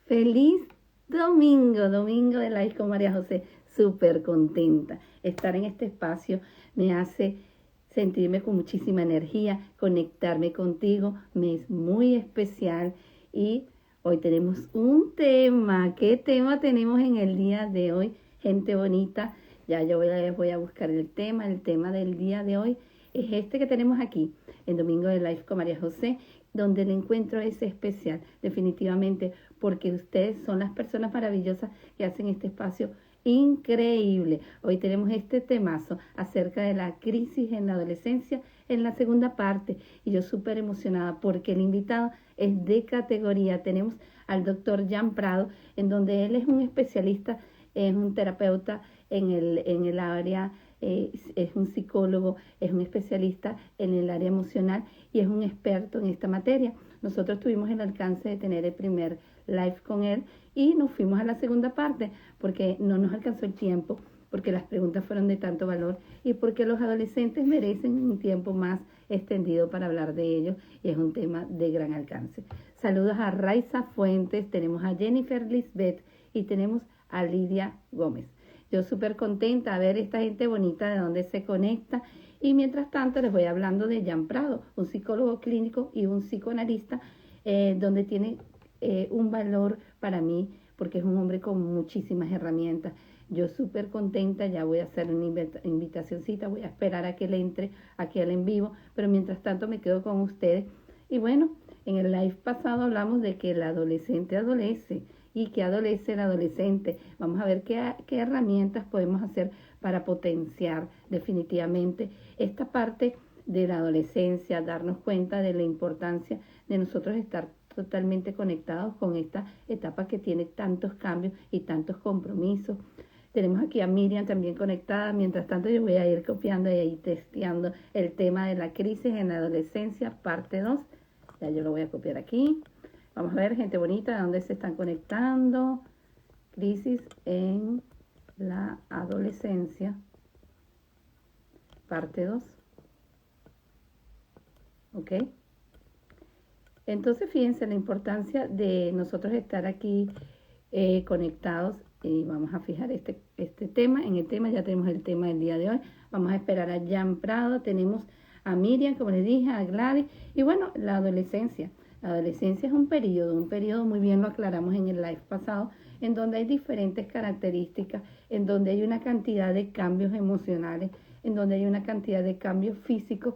Feliz domingo de Live con María José. Súper contenta. Estar en este espacio me hace sentirme con muchísima energía, conectarme contigo, me es muy especial y hoy tenemos un tema. ¿Qué tema tenemos en el día de hoy? Gente bonita, ya yo voy a buscar el tema del día de hoy es este que tenemos aquí, en Domingo de Live con María José, donde el encuentro es especial, definitivamente, porque ustedes son las personas maravillosas que hacen este espacio increíble. Hoy tenemos este temazo acerca de la crisis en la adolescencia en la segunda parte y yo súper emocionada porque el invitado es de categoría. Tenemos al doctor Jan Prado, en donde él es un especialista, es un terapeuta en el área, es un psicólogo, es un especialista en el área emocional y es un experto en esta materia. Nosotros tuvimos el alcance de tener el primer live con él y nos fuimos a la segunda parte porque no nos alcanzó el tiempo, porque las preguntas fueron de tanto valor y porque los adolescentes merecen un tiempo más extendido para hablar de ellos y es un tema de gran alcance. Saludos a Raiza Fuentes, tenemos a Jennifer Lisbeth y tenemos a Lidia Gómez. Yo súper contenta de ver esta gente bonita de donde se conecta y mientras tanto les voy hablando de Jan Prado, un psicólogo clínico y un psicoanalista donde tiene un valor para mí porque es un hombre con muchísimas herramientas. Yo súper contenta, ya voy a hacer una invitacioncita, voy a esperar a que él entre aquí al en vivo, pero mientras tanto me quedo con ustedes. Y bueno, en el live pasado hablamos de que el adolescente adolece y que adolece el adolescente. Vamos a ver qué herramientas podemos hacer para potenciar definitivamente esta parte de la adolescencia, darnos cuenta de la importancia de nosotros estar totalmente conectados con esta etapa que tiene tantos cambios y tantos compromisos. Tenemos aquí a Miriam también conectada. Mientras tanto, yo voy a ir copiando y ahí testeando el tema de la crisis en la adolescencia, parte 2. Ya yo lo voy a copiar aquí. Vamos a ver, gente bonita, de dónde se están conectando. Crisis en la adolescencia, parte 2. ¿Ok? Entonces, fíjense la importancia de nosotros estar aquí conectados y vamos a fijar este tema. En el tema ya tenemos el tema del día de hoy. Vamos a esperar a Jan Prado, tenemos a Miriam, como les dije, a Gladys y bueno, la adolescencia. La adolescencia es un periodo muy bien lo aclaramos en el live pasado, en donde hay diferentes características, en donde hay una cantidad de cambios emocionales, en donde hay una cantidad de cambios físicos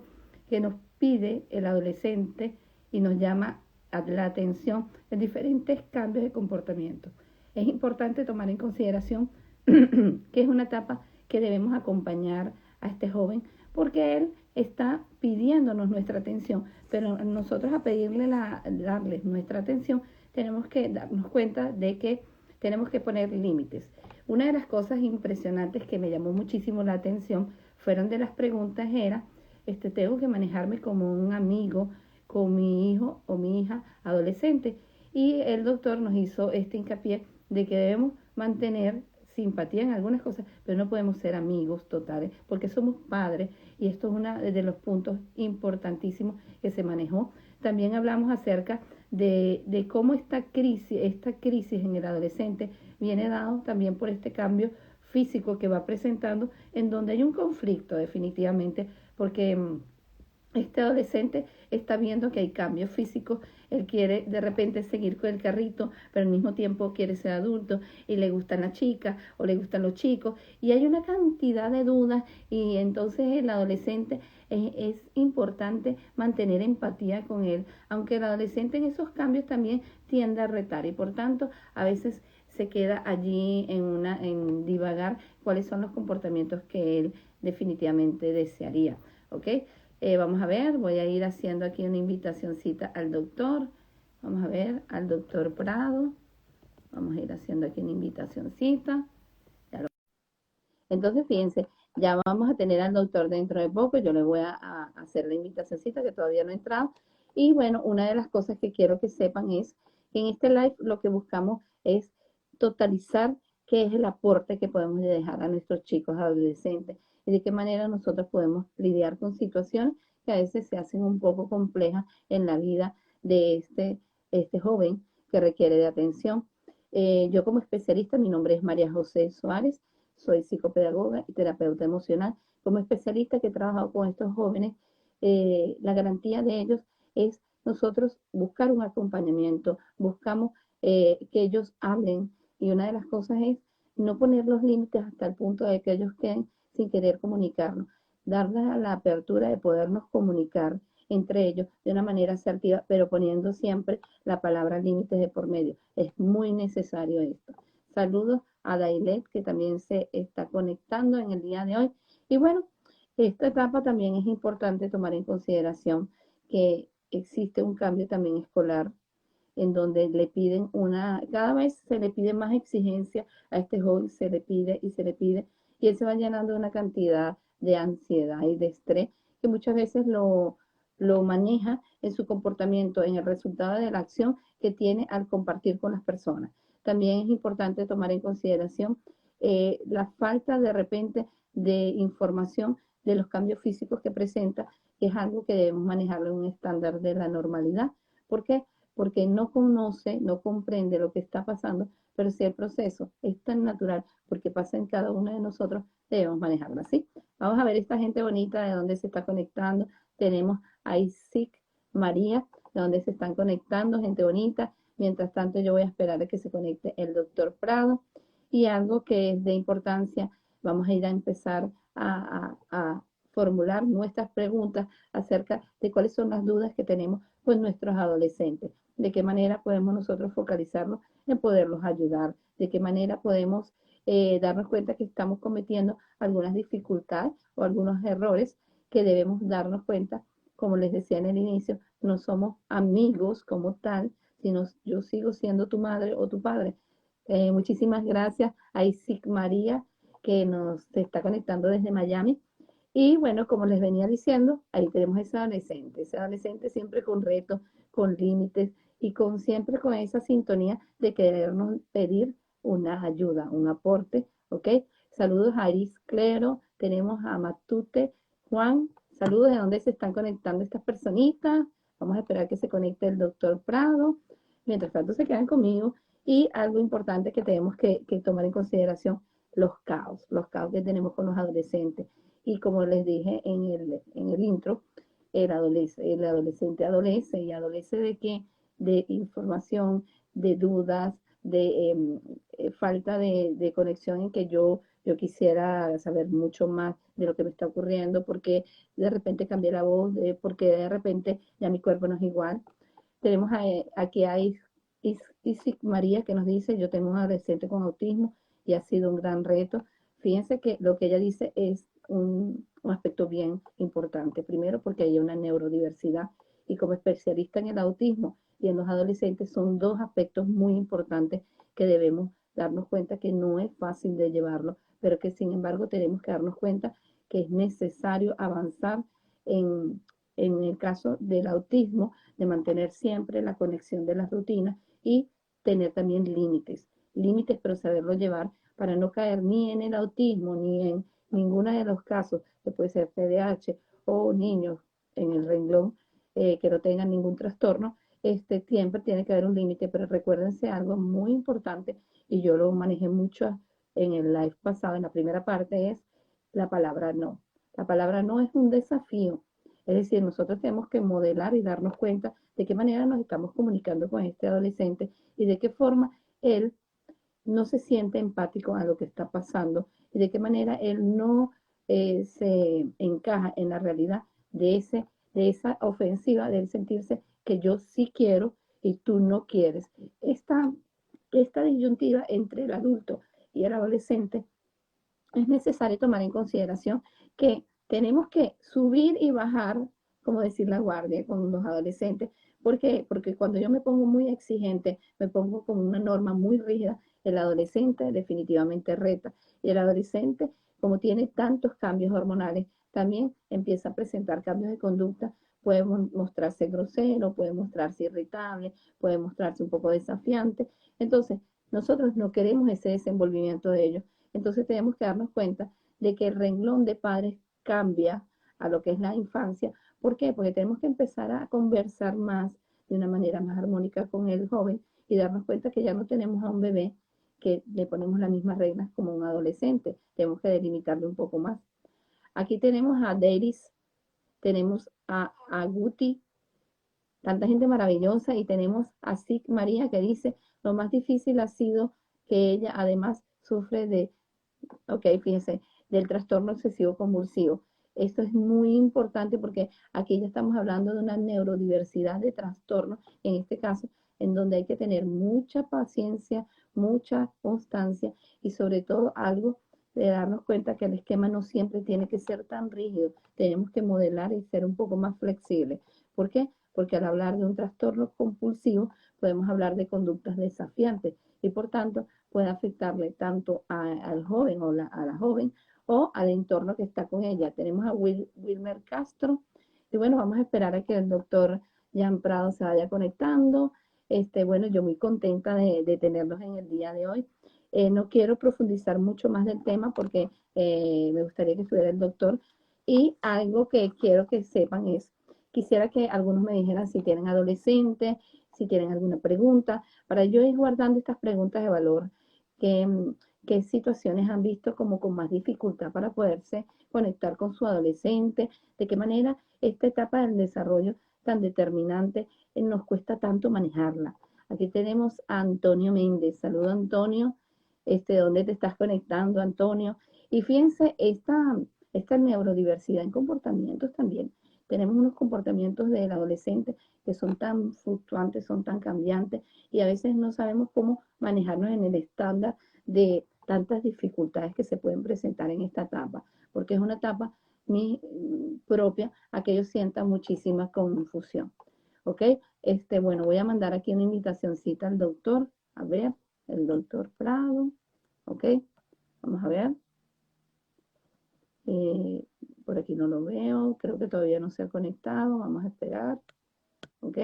que nos pide el adolescente y nos llama a la atención en diferentes cambios de comportamiento. Es importante tomar en consideración que es una etapa que debemos acompañar a este joven porque él está pidiéndonos nuestra atención, pero nosotros a darles nuestra atención tenemos que darnos cuenta de que tenemos que poner límites. Una de las cosas impresionantes que me llamó muchísimo la atención fueron de las preguntas era, tengo que manejarme como un amigo con mi hijo o mi hija adolescente. Y el doctor nos hizo este hincapié de que debemos mantener simpatía en algunas cosas, pero no podemos ser amigos totales porque somos padres y esto es uno de los puntos importantísimos que se manejó. También hablamos acerca de cómo esta crisis en el adolescente viene dado también por este cambio físico que va presentando en donde hay un conflicto definitivamente porque este adolescente está viendo que hay cambios físicos, él quiere de repente seguir con el carrito, pero al mismo tiempo quiere ser adulto y le gustan las chicas o le gustan los chicos y hay una cantidad de dudas y entonces el adolescente es importante mantener empatía con él, aunque el adolescente en esos cambios también tiende a retar y por tanto a veces se queda allí en divagar cuáles son los comportamientos que él definitivamente desearía, ¿ok? Vamos a ver, voy a ir haciendo aquí una invitacioncita al doctor. Vamos a ver, al doctor Prado. Vamos a ir haciendo aquí una invitacioncita. Entonces, fíjense, ya vamos a tener al doctor dentro de poco. Yo le voy a hacer la invitacioncita que todavía no ha entrado. Y bueno, una de las cosas que quiero que sepan es que en este live lo que buscamos es totalizar qué es el aporte que podemos dejar a nuestros chicos adolescentes y de qué manera nosotros podemos lidiar con situaciones que a veces se hacen un poco complejas en la vida de este joven que requiere de atención. Yo como especialista, mi nombre es María José Suárez, soy psicopedagoga y terapeuta emocional. Como especialista que he trabajado con estos jóvenes, la garantía de ellos es nosotros buscar un acompañamiento, buscamos que ellos hablen y una de las cosas es no poner los límites hasta el punto de que ellos queden sin querer comunicarnos, darles la apertura de podernos comunicar entre ellos de una manera asertiva, pero poniendo siempre la palabra límites de por medio. Es muy necesario esto. Saludos a Dailet, que también se está conectando en el día de hoy. Y bueno, esta etapa también es importante tomar en consideración que existe un cambio también escolar en donde le piden cada vez se le pide más exigencia a este joven, se le pide y se le pide, y él se va llenando de una cantidad de ansiedad y de estrés que muchas veces lo maneja en su comportamiento, en el resultado de la acción que tiene al compartir con las personas. También es importante tomar en consideración la falta de repente de información de los cambios físicos que presenta, que es algo que debemos manejarlo en un estándar de la normalidad. ¿Por qué? Porque no conoce, no comprende lo que está pasando, pero si el proceso es tan natural, porque pasa en cada uno de nosotros, debemos manejarlo así. Vamos a ver esta gente bonita de dónde se está conectando. Tenemos a Isaac María, de dónde se están conectando, gente bonita. Mientras tanto, yo voy a esperar a que se conecte el doctor Prado. Y algo que es de importancia, vamos a ir a empezar a formular nuestras preguntas acerca de cuáles son las dudas que tenemos con nuestros adolescentes, de qué manera podemos nosotros focalizarnos en poderlos ayudar, de qué manera podemos darnos cuenta que estamos cometiendo algunas dificultades o algunos errores que debemos darnos cuenta, como les decía en el inicio, no somos amigos como tal, sino yo sigo siendo tu madre o tu padre. Muchísimas gracias a Isaac María, que nos está conectando desde Miami. Y bueno, como les venía diciendo, ahí tenemos ese adolescente siempre con retos, con límites y con siempre con esa sintonía de querernos pedir una ayuda, un aporte, ¿ok? Saludos a Iris Clero, tenemos a Matute, Juan, saludos de dónde se están conectando estas personitas. Vamos a esperar que se conecte el doctor Prado. Mientras tanto se quedan conmigo. Y algo importante que tenemos que tomar en consideración, los caos que tenemos con los adolescentes. Y como les dije en el intro, el adolescente adolece y adolece de qué? De información, de dudas, de falta de conexión en que yo quisiera saber mucho más de lo que me está ocurriendo, porque de repente cambié la voz, porque de repente ya mi cuerpo no es igual. Tenemos aquí a Isaac María que nos dice, yo tengo un adolescente con autismo y ha sido un gran reto. Fíjense que lo que ella dice es un aspecto bien importante. Primero porque hay una neurodiversidad y como especialista en el autismo y en los adolescentes son dos aspectos muy importantes que debemos darnos cuenta que no es fácil de llevarlo, pero que sin embargo tenemos que darnos cuenta que es necesario avanzar en, en el caso del autismo, de mantener siempre la conexión de las rutinas y tener también límites, límites pero saberlo llevar para no caer ni en el autismo ni en ninguno de los casos, que puede ser TDAH o niños en el renglón que no tengan ningún trastorno, siempre tiene que haber un límite, pero recuérdense algo muy importante, y yo lo manejé mucho en el live pasado, en la primera parte, es la palabra no. La palabra no es un desafío, es decir, nosotros tenemos que modelar y darnos cuenta de qué manera nos estamos comunicando con este adolescente y de qué forma él no se siente empático a lo que está pasando y de qué manera él no se encaja en la realidad de esa ofensiva, de él sentirse que yo sí quiero y tú no quieres. Esta disyuntiva entre el adulto y el adolescente es necesario tomar en consideración que tenemos que subir y bajar, como decir la guardia con los adolescentes. ¿Por qué? Porque cuando yo me pongo muy exigente, me pongo con una norma muy rígida, el adolescente definitivamente reta. Y el adolescente, como tiene tantos cambios hormonales, también empieza a presentar cambios de conducta. Puede mostrarse grosero, puede mostrarse irritable, puede mostrarse un poco desafiante. Entonces, nosotros no queremos ese desenvolvimiento de ellos. Entonces tenemos que darnos cuenta de que el renglón de padres cambia a lo que es la infancia. ¿Por qué? Porque tenemos que empezar a conversar más de una manera más armónica con el joven y darnos cuenta que ya no tenemos a un bebé que le ponemos las mismas reglas como un adolescente. Tenemos que delimitarle un poco más. Aquí tenemos a Deiris, tenemos a Guti, tanta gente maravillosa, y tenemos a Sig María que dice, lo más difícil ha sido que ella además sufre de, ok, fíjense, del trastorno obsesivo convulsivo. Esto es muy importante porque aquí ya estamos hablando de una neurodiversidad de trastornos, en este caso, en donde hay que tener mucha paciencia, mucha constancia y sobre todo algo de darnos cuenta que el esquema no siempre tiene que ser tan rígido. Tenemos que modelar y ser un poco más flexibles. ¿Por qué? Porque al hablar de un trastorno compulsivo podemos hablar de conductas desafiantes y por tanto puede afectarle tanto al joven o a la joven o al entorno que está con ella. Tenemos a Wilmer Castro y bueno, vamos a esperar a que el doctor Jan Prado se vaya conectando. Bueno, yo muy contenta de tenerlos en el día de hoy. No quiero profundizar mucho más del tema porque me gustaría que estuviera el doctor. Y algo que quiero que sepan es, quisiera que algunos me dijeran si tienen adolescentes, si tienen alguna pregunta, para yo ir guardando estas preguntas de valor, qué, qué situaciones han visto como con más dificultad para poderse conectar con su adolescente, de qué manera esta etapa del desarrollo tan determinante nos cuesta tanto manejarla. Aquí tenemos a Antonio Méndez. Saludo, Antonio. ¿Dónde te estás conectando, Antonio? Y fíjense, esta neurodiversidad en comportamientos también. Tenemos unos comportamientos del adolescente que son tan fluctuantes, son tan cambiantes y a veces no sabemos cómo manejarnos en el estándar de tantas dificultades que se pueden presentar en esta etapa, porque es una etapa propia a que ellos sientan muchísima confusión. ¿Ok? Bueno, voy a mandar aquí una invitacioncita al doctor, a ver, el doctor Prado, ¿ok? Vamos a ver. Por aquí no lo veo, creo que todavía no se ha conectado, vamos a esperar, ¿ok?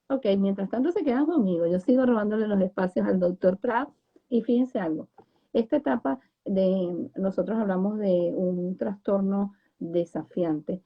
Ok, mientras tanto se quedan conmigo, yo sigo robándole los espacios al doctor Pratt y fíjense algo, esta etapa nosotros hablamos de un trastorno desafiante.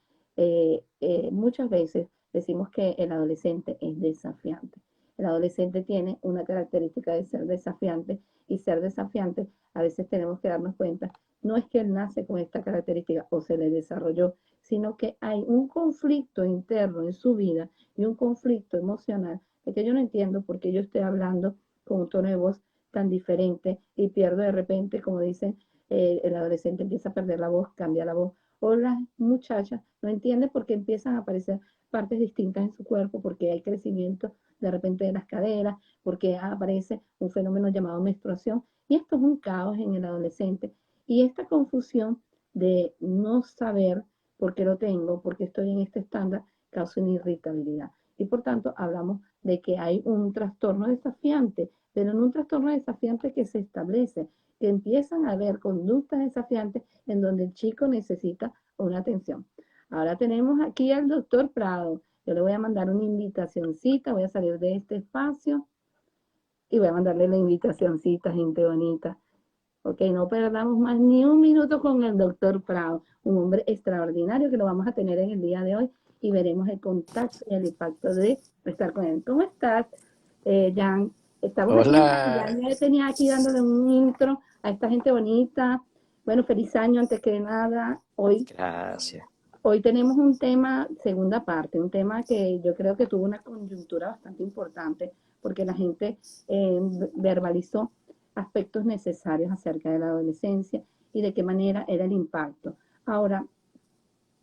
Muchas veces decimos que el adolescente es desafiante. El adolescente tiene una característica de ser desafiante y ser desafiante a veces tenemos que darnos cuenta, no es que él nace con esta característica o se le desarrolló, sino que hay un conflicto interno en su vida y un conflicto emocional de que yo no entiendo por qué yo estoy hablando con un tono de voz tan diferente y pierdo de repente, como dicen, el adolescente empieza a perder la voz, cambia la voz, o las muchachas no entienden por qué empiezan a aparecer partes distintas en su cuerpo, porque hay crecimiento de repente de las caderas, porque aparece un fenómeno llamado menstruación, y esto es un caos en el adolescente, y esta confusión de no saber por qué lo tengo, por qué estoy en este estándar, causa una irritabilidad. Y por tanto hablamos de que hay un trastorno desafiante, pero en un trastorno desafiante que se establece, que empiezan a haber conductas desafiantes en donde el chico necesita una atención. Ahora tenemos aquí al doctor Prado. Yo le voy a mandar una invitacioncita, voy a salir de este espacio y voy a mandarle la invitacioncita, gente bonita. Ok, no perdamos más ni un minuto con el doctor Prado, un hombre extraordinario que lo vamos a tener en el día de hoy y veremos el contacto y el impacto de estar con él. ¿Cómo estás, Jan? Estamos aquí, ya Hola, me tenía aquí dándole un intro a esta gente bonita. Bueno, feliz año antes que nada. gracias. Hoy tenemos un tema, segunda parte, un tema que yo creo que tuvo una coyuntura bastante importante porque la gente verbalizó aspectos necesarios acerca de la adolescencia y de qué manera era el impacto. Ahora,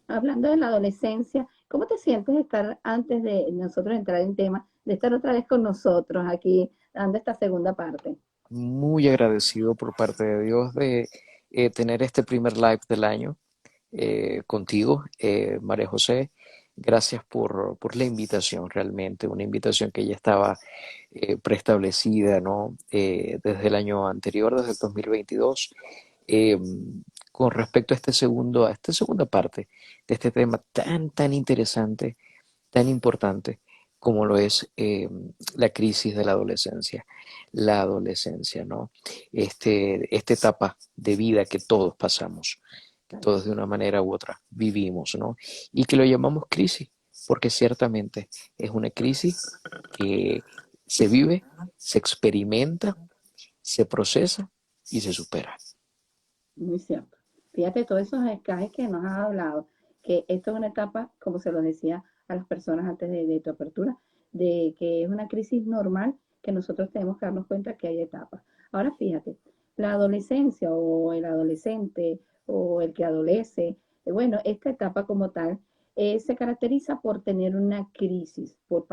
hablando de la adolescencia, ¿cómo te sientes de estar, antes de nosotros entrar en tema, de estar otra vez con nosotros aquí dando esta segunda parte? Muy agradecido por parte de Dios de tener este primer live del año contigo, María José. Gracias por la invitación, realmente, una invitación que ya estaba preestablecida, ¿no? Desde el año anterior, desde el 2022. eh, con respecto a a esta segunda parte de este tema tan interesante, tan importante como lo es la crisis de la adolescencia, ¿no? Esta etapa de vida que todos pasamos, que todos de una manera u otra vivimos, ¿no? Y que lo llamamos crisis. porque ciertamente es una crisis que se vive, se experimenta, se procesa y se supera. Muy cierto. Fíjate todos esos encajes que nos has hablado, que esto es una etapa, como se lo decía a las personas antes de tu apertura, de que es una crisis normal que nosotros tenemos que darnos cuenta que hay etapas. Ahora fíjate, la adolescencia o el adolescente o el que adolece, bueno, esta etapa como tal se caracteriza por tener una crisis, por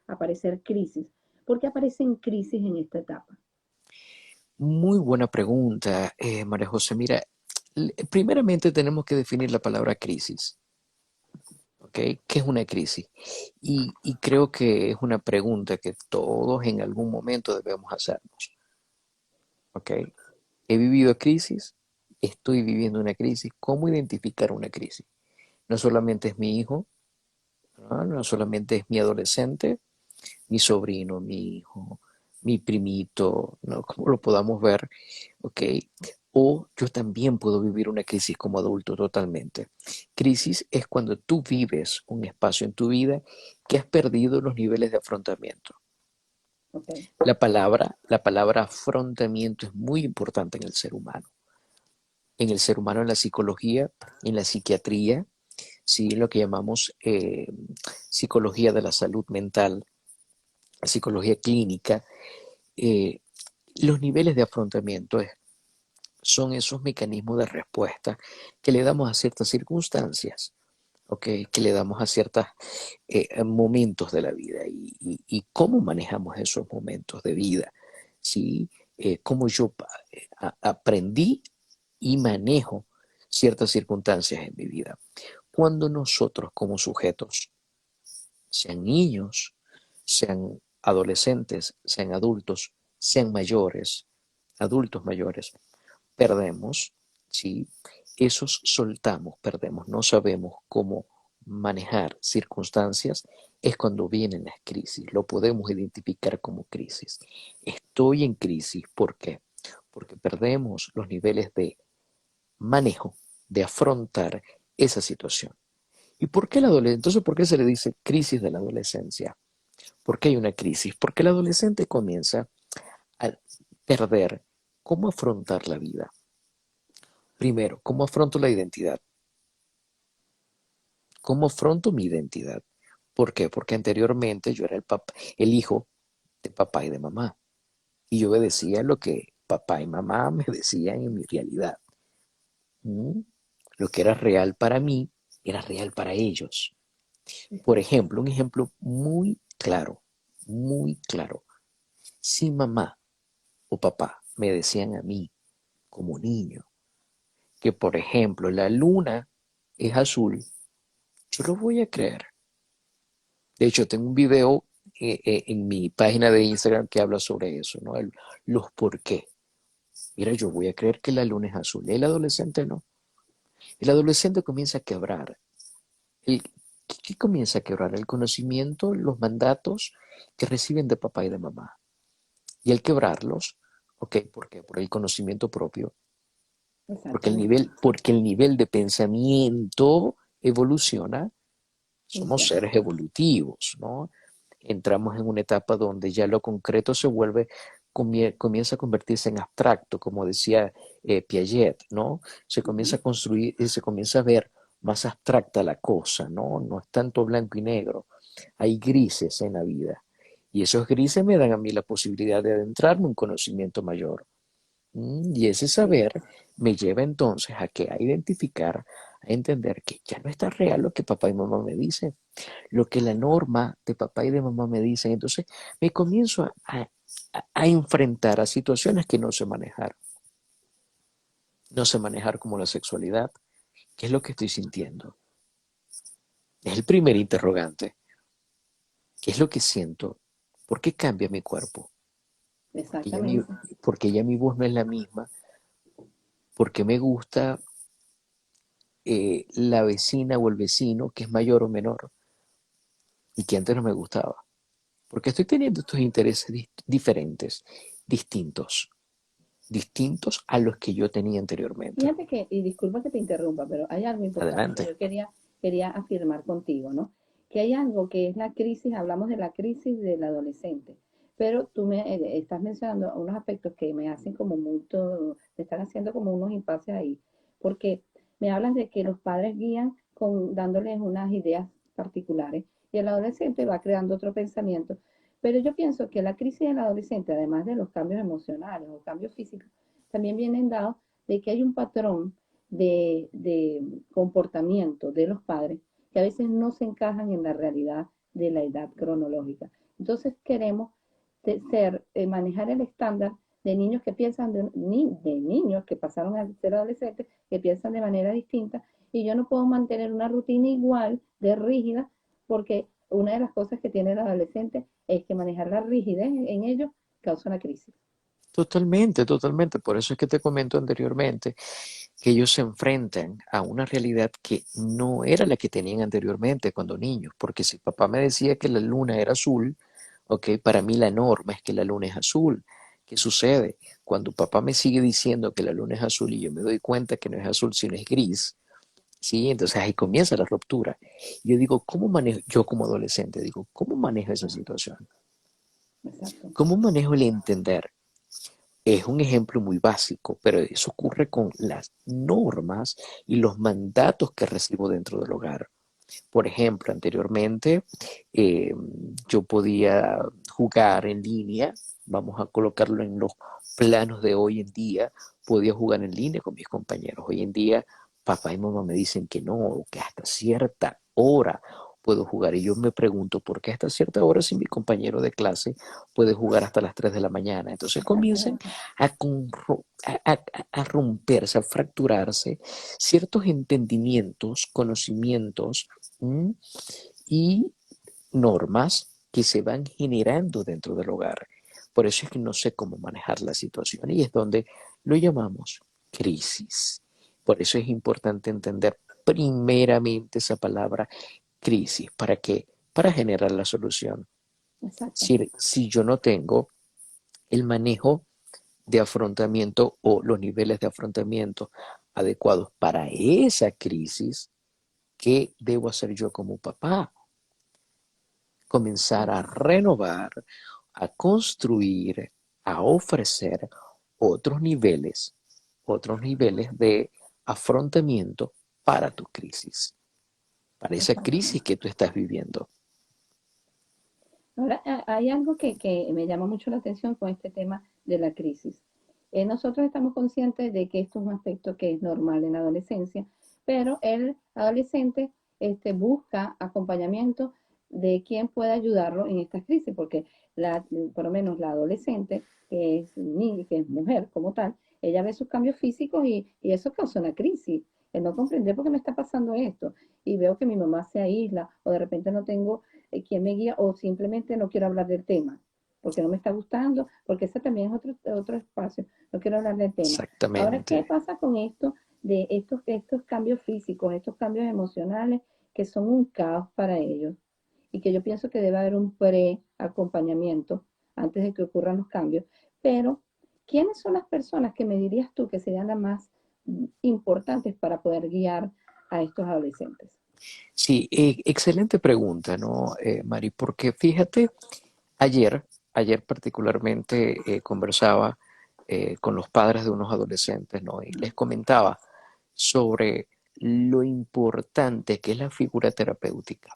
aparecer crisis. ¿Por qué aparecen crisis en esta etapa? Muy buena pregunta, María José. Mira, primeramente tenemos que definir la palabra crisis. ¿Ok? ¿Qué es una crisis? Y creo que es una pregunta que todos en algún momento debemos hacernos. ¿Ok? He vivido crisis, estoy viviendo una crisis. ¿Cómo identificar una crisis? No solamente es mi hijo, ¿no? No solamente es mi adolescente, mi sobrino, mi hijo, mi primito, ¿no? Como lo podamos ver, ¿ok? O yo también puedo vivir una crisis como adulto totalmente. Crisis es cuando tú vives un espacio en tu vida que has perdido los niveles de afrontamiento. Okay. La palabra afrontamiento es muy importante en el ser humano. En el ser humano, en la psicología, en la psiquiatría, sí, lo que llamamos psicología de la salud mental, psicología clínica, eh, los niveles de afrontamiento son esos mecanismos de respuesta que le damos a ciertas circunstancias, ¿okay? Que le damos a ciertos momentos de la vida y cómo manejamos esos momentos de vida, ¿sí? Cómo yo aprendí y manejo ciertas circunstancias en mi vida. Cuando nosotros como sujetos, sean niños, sean adolescentes, sean adultos, sean mayores, adultos mayores, perdemos, ¿sí? Esos soltamos, perdemos, no sabemos cómo manejar circunstancias, es cuando vienen las crisis, lo podemos identificar como crisis. Estoy en crisis, ¿por qué? Porque perdemos los niveles de manejo, de afrontar esa situación. ¿Y por qué la adolescencia? Entonces, ¿por qué se le dice crisis de la adolescencia? ¿Por qué hay una crisis? Porque el adolescente comienza a perder cómo afrontar la vida. Primero, ¿cómo afronto la identidad? ¿Cómo afronto mi identidad? ¿Por qué? Porque anteriormente yo era el hijo de papá y de mamá. Y yo obedecía lo que papá y mamá me decían en mi realidad. ¿Mm? Lo que era real para mí era real para ellos. Por Exacto. ejemplo, un ejemplo muy claro, muy claro. Si mamá o papá me decían a mí como niño que, por ejemplo, la luna es azul, yo lo voy a creer. De hecho, tengo un video en mi página de Instagram que habla sobre eso, ¿no? Los por qué. Mira, yo voy a creer que la luna es azul. El adolescente no. El adolescente comienza a quebrar. ¿Qué comienza a quebrar? El conocimiento, los mandatos que reciben de papá y de mamá. Y al quebrarlos, ¿ok? ¿Por qué? Por el conocimiento propio. Exactamente. Porque el nivel de pensamiento evoluciona. Muy Somos cierto. seres evolutivos, ¿no? Entramos en una etapa donde ya lo concreto comienza a convertirse en abstracto, como decía Piaget, ¿no? Se comienza Ujú. a construir, se comienza a ver más abstracta la cosa, ¿no? No es tanto blanco y negro, hay grises en la vida. Y esos grises me dan a mí la posibilidad de adentrarme en un conocimiento mayor. Y ese Sí, saber me lleva entonces a identificar, a entender que ya no está real lo que papá y mamá me dicen, lo que la norma de papá y de mamá me dicen. Entonces me comienzo a enfrentar a situaciones que no sé manejar. No sé manejar como la sexualidad. ¿Qué es lo que estoy sintiendo? Es el primer interrogante. ¿Qué es lo que siento? ¿Por qué cambia mi cuerpo? Porque exactamente. porque ya mi voz no es la misma. Porque me gusta la vecina o el vecino que es mayor o menor y que antes no me gustaba. Porque estoy teniendo estos intereses diferentes, distintos, distintos a los que yo tenía anteriormente. Fíjate que, y disculpa que te interrumpa, pero hay algo importante que Adelante. yo quería quería afirmar contigo, ¿no? Que hay algo que es la crisis, hablamos de la crisis del adolescente, pero tú me estás mencionando unos aspectos que me hacen como mucho, te están haciendo como unos impases ahí, porque me hablas de que los padres guían dándoles unas ideas particulares y el adolescente va creando otro pensamiento. Pero yo pienso que la crisis del adolescente, además de los cambios emocionales o cambios físicos, también vienen dados de que hay un patrón de comportamiento de los padres que a veces no se encajan en la realidad de la edad cronológica. Entonces queremos manejar el estándar de niños que piensan, de niños que pasaron a ser adolescentes, que piensan de manera distinta, y yo no puedo mantener una rutina igual de rígida, porque una de las cosas que tiene el adolescente es que manejar la rigidez en ellos causa una crisis. Totalmente, totalmente. Por eso es que te comento anteriormente que ellos se enfrentan a una realidad que no era la que tenían anteriormente cuando niños. Porque si papá me decía que la luna era azul, ok, para mí la norma es que la luna es azul. ¿Qué sucede? Cuando papá me sigue diciendo que la luna es azul y yo me doy cuenta que no es azul, sino es gris, ¿sí? Entonces ahí comienza la ruptura. Yo digo, ¿cómo manejo, yo como adolescente, digo, ¿cómo manejo esa situación? Exacto. ¿Cómo manejo el entender? Es un ejemplo muy básico, pero eso ocurre con las normas y los mandatos que recibo dentro del hogar. Por ejemplo, anteriormente eh, yo podía jugar en línea, vamos a colocarlo en los planos de hoy en día, podía jugar en línea con mis compañeros. Hoy en día papá y mamá me dicen que no, que hasta cierta hora puedo jugar. Y yo me pregunto, ¿por qué hasta cierta hora si mi compañero de clase puede jugar hasta las 3 de la mañana? Entonces comienzan a romperse, a fracturarse ciertos entendimientos, conocimientos, ¿m? Y normas que se van generando dentro del hogar. Por eso es que no sé cómo manejar la situación y es donde lo llamamos crisis. Por eso es importante entender primeramente esa palabra crisis. ¿Para qué? Para generar la solución. Exacto. Si yo no tengo el manejo de afrontamiento o los niveles de afrontamiento adecuados para esa crisis, ¿qué debo hacer yo como papá? Comenzar a renovar, a construir, a ofrecer otros niveles de afrontamiento para tu crisis, para esa crisis Exactamente. que tú estás viviendo. Ahora, hay algo que me llama mucho la atención con este tema de la crisis. Nosotros estamos conscientes de que esto es un aspecto que es normal en la adolescencia, pero el adolescente busca acompañamiento de quien pueda ayudarlo en estas crisis, porque por lo menos la adolescente, que es mujer como tal, ella ve sus cambios físicos y eso causa una crisis. El no comprender por qué me está pasando esto. Y veo que mi mamá se aísla o de repente no tengo quien me guía o simplemente no quiero hablar del tema porque no me está gustando, porque ese también es otro espacio, no quiero hablar del tema. Ahora, ¿qué Exactamente. pasa con esto de estos cambios físicos, estos cambios emocionales que son un caos para ellos? Y que yo pienso que debe haber un pre-acompañamiento antes de que ocurran los cambios. Pero, ¿quiénes son las personas que me dirías tú que serían las más importantes para poder guiar a estos adolescentes? Sí, excelente pregunta, ¿no, Mari? Porque fíjate, ayer particularmente conversaba con los padres de unos adolescentes, ¿no? Y les comentaba sobre lo importante que es la figura terapéutica,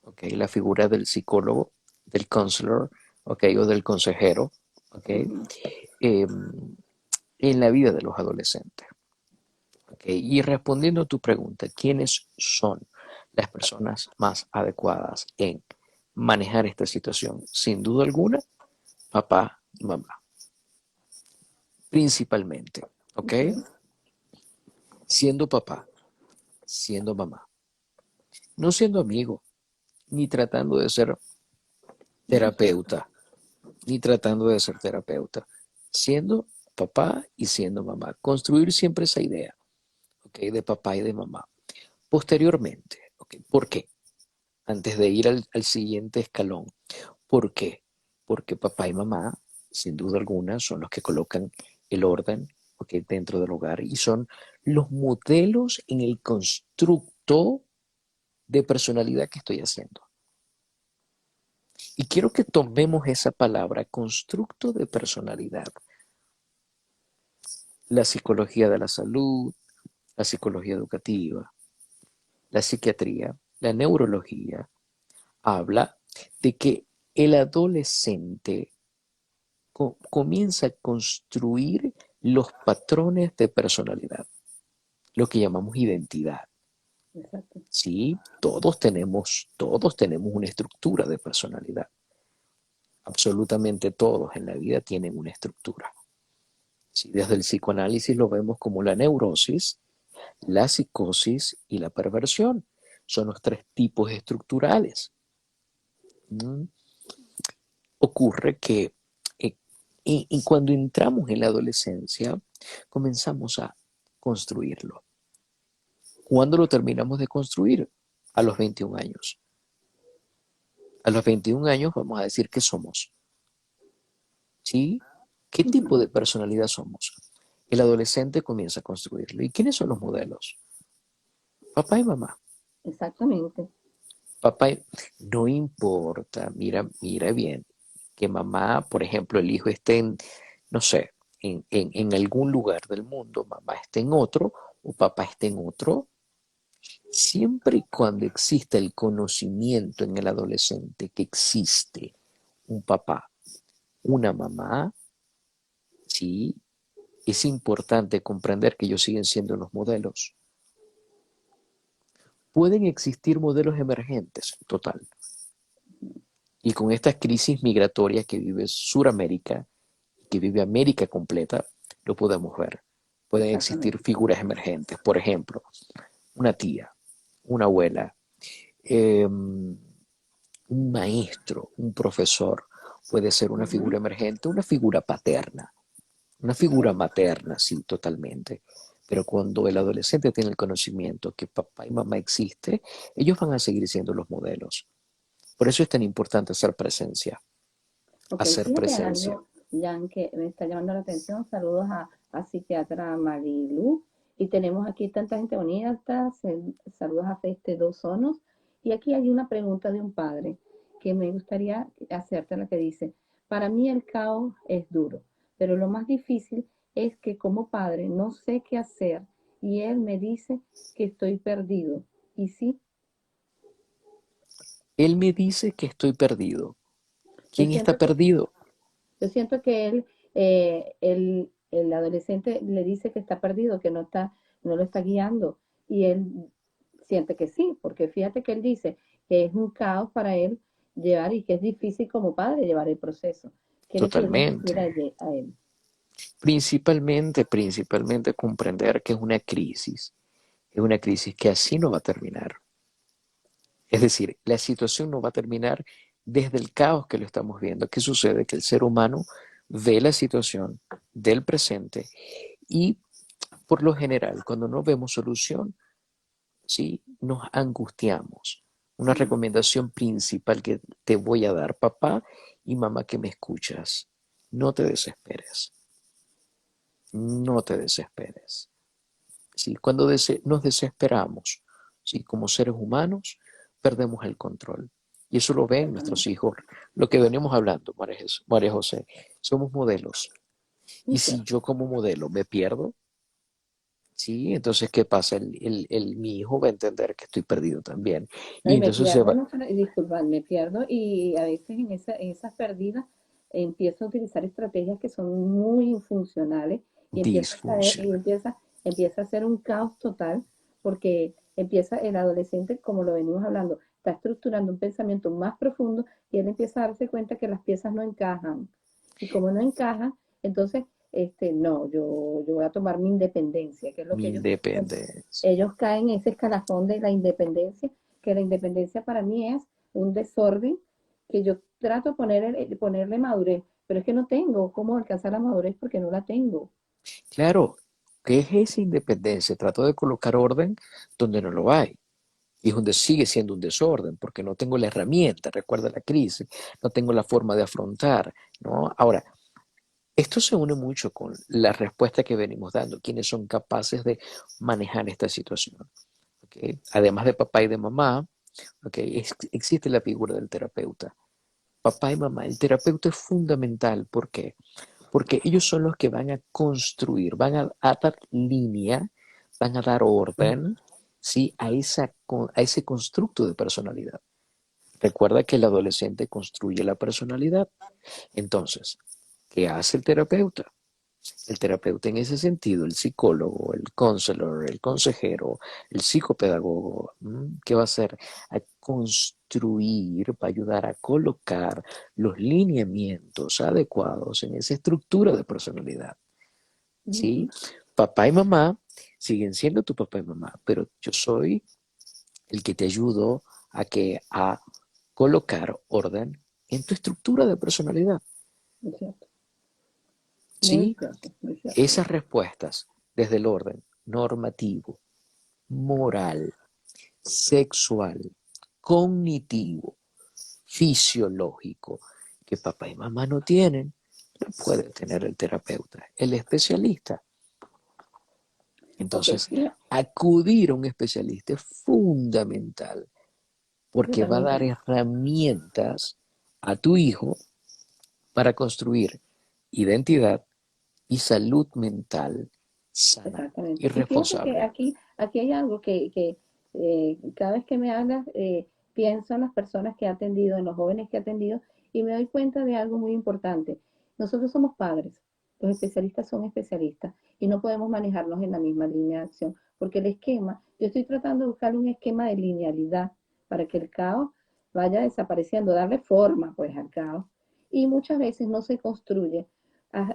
¿ok? La figura del psicólogo, del counselor, ¿ok? O del consejero, ¿ok? Ujú. En la vida de los adolescentes, ¿ok? Y respondiendo a tu pregunta, ¿quiénes son las personas más adecuadas en manejar esta situación? Sin duda alguna, papá y mamá, principalmente, ¿ok? Ok. Siendo papá, siendo mamá, no siendo amigo, ni tratando de ser Exacto. terapeuta, ni tratando de ser terapeuta, siendo papá y siendo mamá. Construir siempre esa idea, ¿ok? De papá y de mamá. Posteriormente, ¿ok? ¿Por qué? Antes de ir al siguiente escalón, ¿por qué? Porque papá y mamá, sin duda alguna, son los que colocan el orden, ¿ok? Dentro del hogar y son los modelos en el constructo de personalidad que estoy haciendo. Y quiero que tomemos esa palabra, constructo de personalidad. La psicología de la salud, la psicología educativa, la psiquiatría, la neurología, habla de que el adolescente comienza a construir los patrones de personalidad, lo que llamamos identidad. Exacto. Sí, todos tenemos una estructura de personalidad. Absolutamente todos en la vida tienen una estructura. Sí, desde el psicoanálisis lo vemos como la neurosis, la psicosis y la perversión. Son los tres tipos estructurales. ¿Mm? Ocurre que y cuando entramos en la adolescencia, comenzamos a construirlo. ¿Cuándo lo terminamos de construir? A los 21 años. A los 21 años vamos a decir qué somos. ¿Sí? ¿Qué tipo de personalidad somos? El adolescente comienza a construirlo. ¿Y quiénes son los modelos? Papá y mamá. Exactamente. Papá, no importa, mira bien, que mamá, por ejemplo, el hijo esté en, no sé, en algún lugar del mundo, mamá esté en otro o papá esté en otro, siempre y cuando exista el conocimiento en el adolescente que existe un papá, una mamá, sí, es importante comprender que ellos siguen siendo los modelos. Pueden existir modelos emergentes, total. Y con estas crisis migratorias que vive Suramérica, que vive América completa, lo podemos ver. Pueden existir Exactamente. figuras emergentes, por ejemplo, una tía, una abuela, un maestro, un profesor, puede ser una Ujú. figura emergente, una figura paterna, una figura materna, sí, totalmente. Pero cuando el adolescente tiene el conocimiento que papá y mamá existe, ellos van a seguir siendo los modelos. Por eso es tan importante hacer presencia, Ok, hacer fíjate presencia. algo, Jan, que me está llamando la atención. Saludos a psiquiatra Marilu. Y tenemos aquí tanta gente bonita. Saludos a Feste Dos Sonos. Y aquí hay una pregunta de un padre que me gustaría hacerte, la que dice, para mí el caos es duro, pero lo más difícil es que como padre no sé qué hacer y él me dice que estoy perdido. ¿Y sí? Él me dice que estoy perdido. Yo ¿Quién está siento que perdido? Yo siento que el adolescente le dice que está perdido, que no lo está guiando, y él siente que sí, porque fíjate que él dice que es un caos para él llevar y que es difícil como padre llevar el proceso. ¿Qué le podemos decir Totalmente. a él? Principalmente comprender que es una crisis que así no va a terminar. Es decir, la situación no va a terminar desde el caos que lo estamos viendo. ¿Qué sucede? Que el ser humano ve la situación del presente y por lo general, cuando no vemos solución, ¿sí? Nos angustiamos. Una recomendación principal que te voy a dar, papá y mamá que me escuchas, no te desesperes, no te desesperes. ¿Sí? Cuando nos desesperamos, ¿sí? Como seres humanos, perdemos el control. Y eso lo ven nuestros Exactamente. hijos, lo que venimos hablando, María José. Somos modelos. Y Muy si cierto. yo como modelo me pierdo, ¿sí? Entonces, ¿qué pasa? Mi hijo va a entender que estoy perdido también. No, Y y me entonces se pierdo, va, no, disculpa, me pierdo y a veces en esas pérdidas empiezo a utilizar estrategias que son muy funcionales y disfunción. empieza a ser un caos total porque empieza el adolescente, como lo venimos hablando, está estructurando un pensamiento más profundo y él empieza a darse cuenta que las piezas no encajan. Y como no encajan, entonces, no, yo voy a tomar mi independencia, que es lo Mi que independencia. ellos caen en ese escalafón de la independencia, que la independencia para mí es un desorden que yo trato de ponerle madurez, pero es que no tengo cómo alcanzar la madurez porque no la tengo. Claro, ¿qué es esa independencia? Trato de colocar orden donde no lo hay. Y es donde sigue siendo un desorden, porque no tengo la herramienta, recuerda la crisis, no tengo la forma de afrontar, ¿no? Ahora, esto se une mucho con la respuesta que venimos dando, quienes son capaces de manejar esta situación. ¿Ok? Además de papá y de mamá, ¿ok? Existe la figura del terapeuta. Papá y mamá, el terapeuta es fundamental. ¿Por qué? Porque ellos son los que van a construir, a dar línea, van a dar orden, ¿sí? A ese constructo de personalidad. Recuerda que el adolescente construye la personalidad. Entonces, ¿qué hace el terapeuta? El terapeuta en ese sentido, el psicólogo, el counselor, el consejero, el psicopedagogo, ¿qué va a hacer? A construir, va a ayudar a colocar los lineamientos adecuados en esa estructura de personalidad. ¿Sí? Ujú. Papá y mamá siguen siendo tu papá y mamá, pero yo soy el que te ayudo a colocar orden en tu estructura de personalidad. Muy cierto, muy ¿Sí? cierto, muy cierto. Esas respuestas desde el orden normativo, moral, sexual, cognitivo, fisiológico, que papá y mamá no tienen, lo puede tener el terapeuta, el especialista. Ok, Entonces, fíjate, acudir a un especialista es fundamental yo porque va a también dar pienso. herramientas a tu hijo para construir identidad y salud mental sana y Exactamente. Y fíjate que responsable. aquí hay algo que cada vez que me hablas, pienso en las personas que he atendido, en los jóvenes que he atendido, y me doy cuenta de algo muy importante. Nosotros somos padres, los especialistas son especialistas, y no podemos manejarnos en la misma línea de acción, porque el esquema, yo estoy tratando de buscar un esquema de linealidad para que el caos vaya desapareciendo, darle forma pues al caos, y muchas veces no se construye,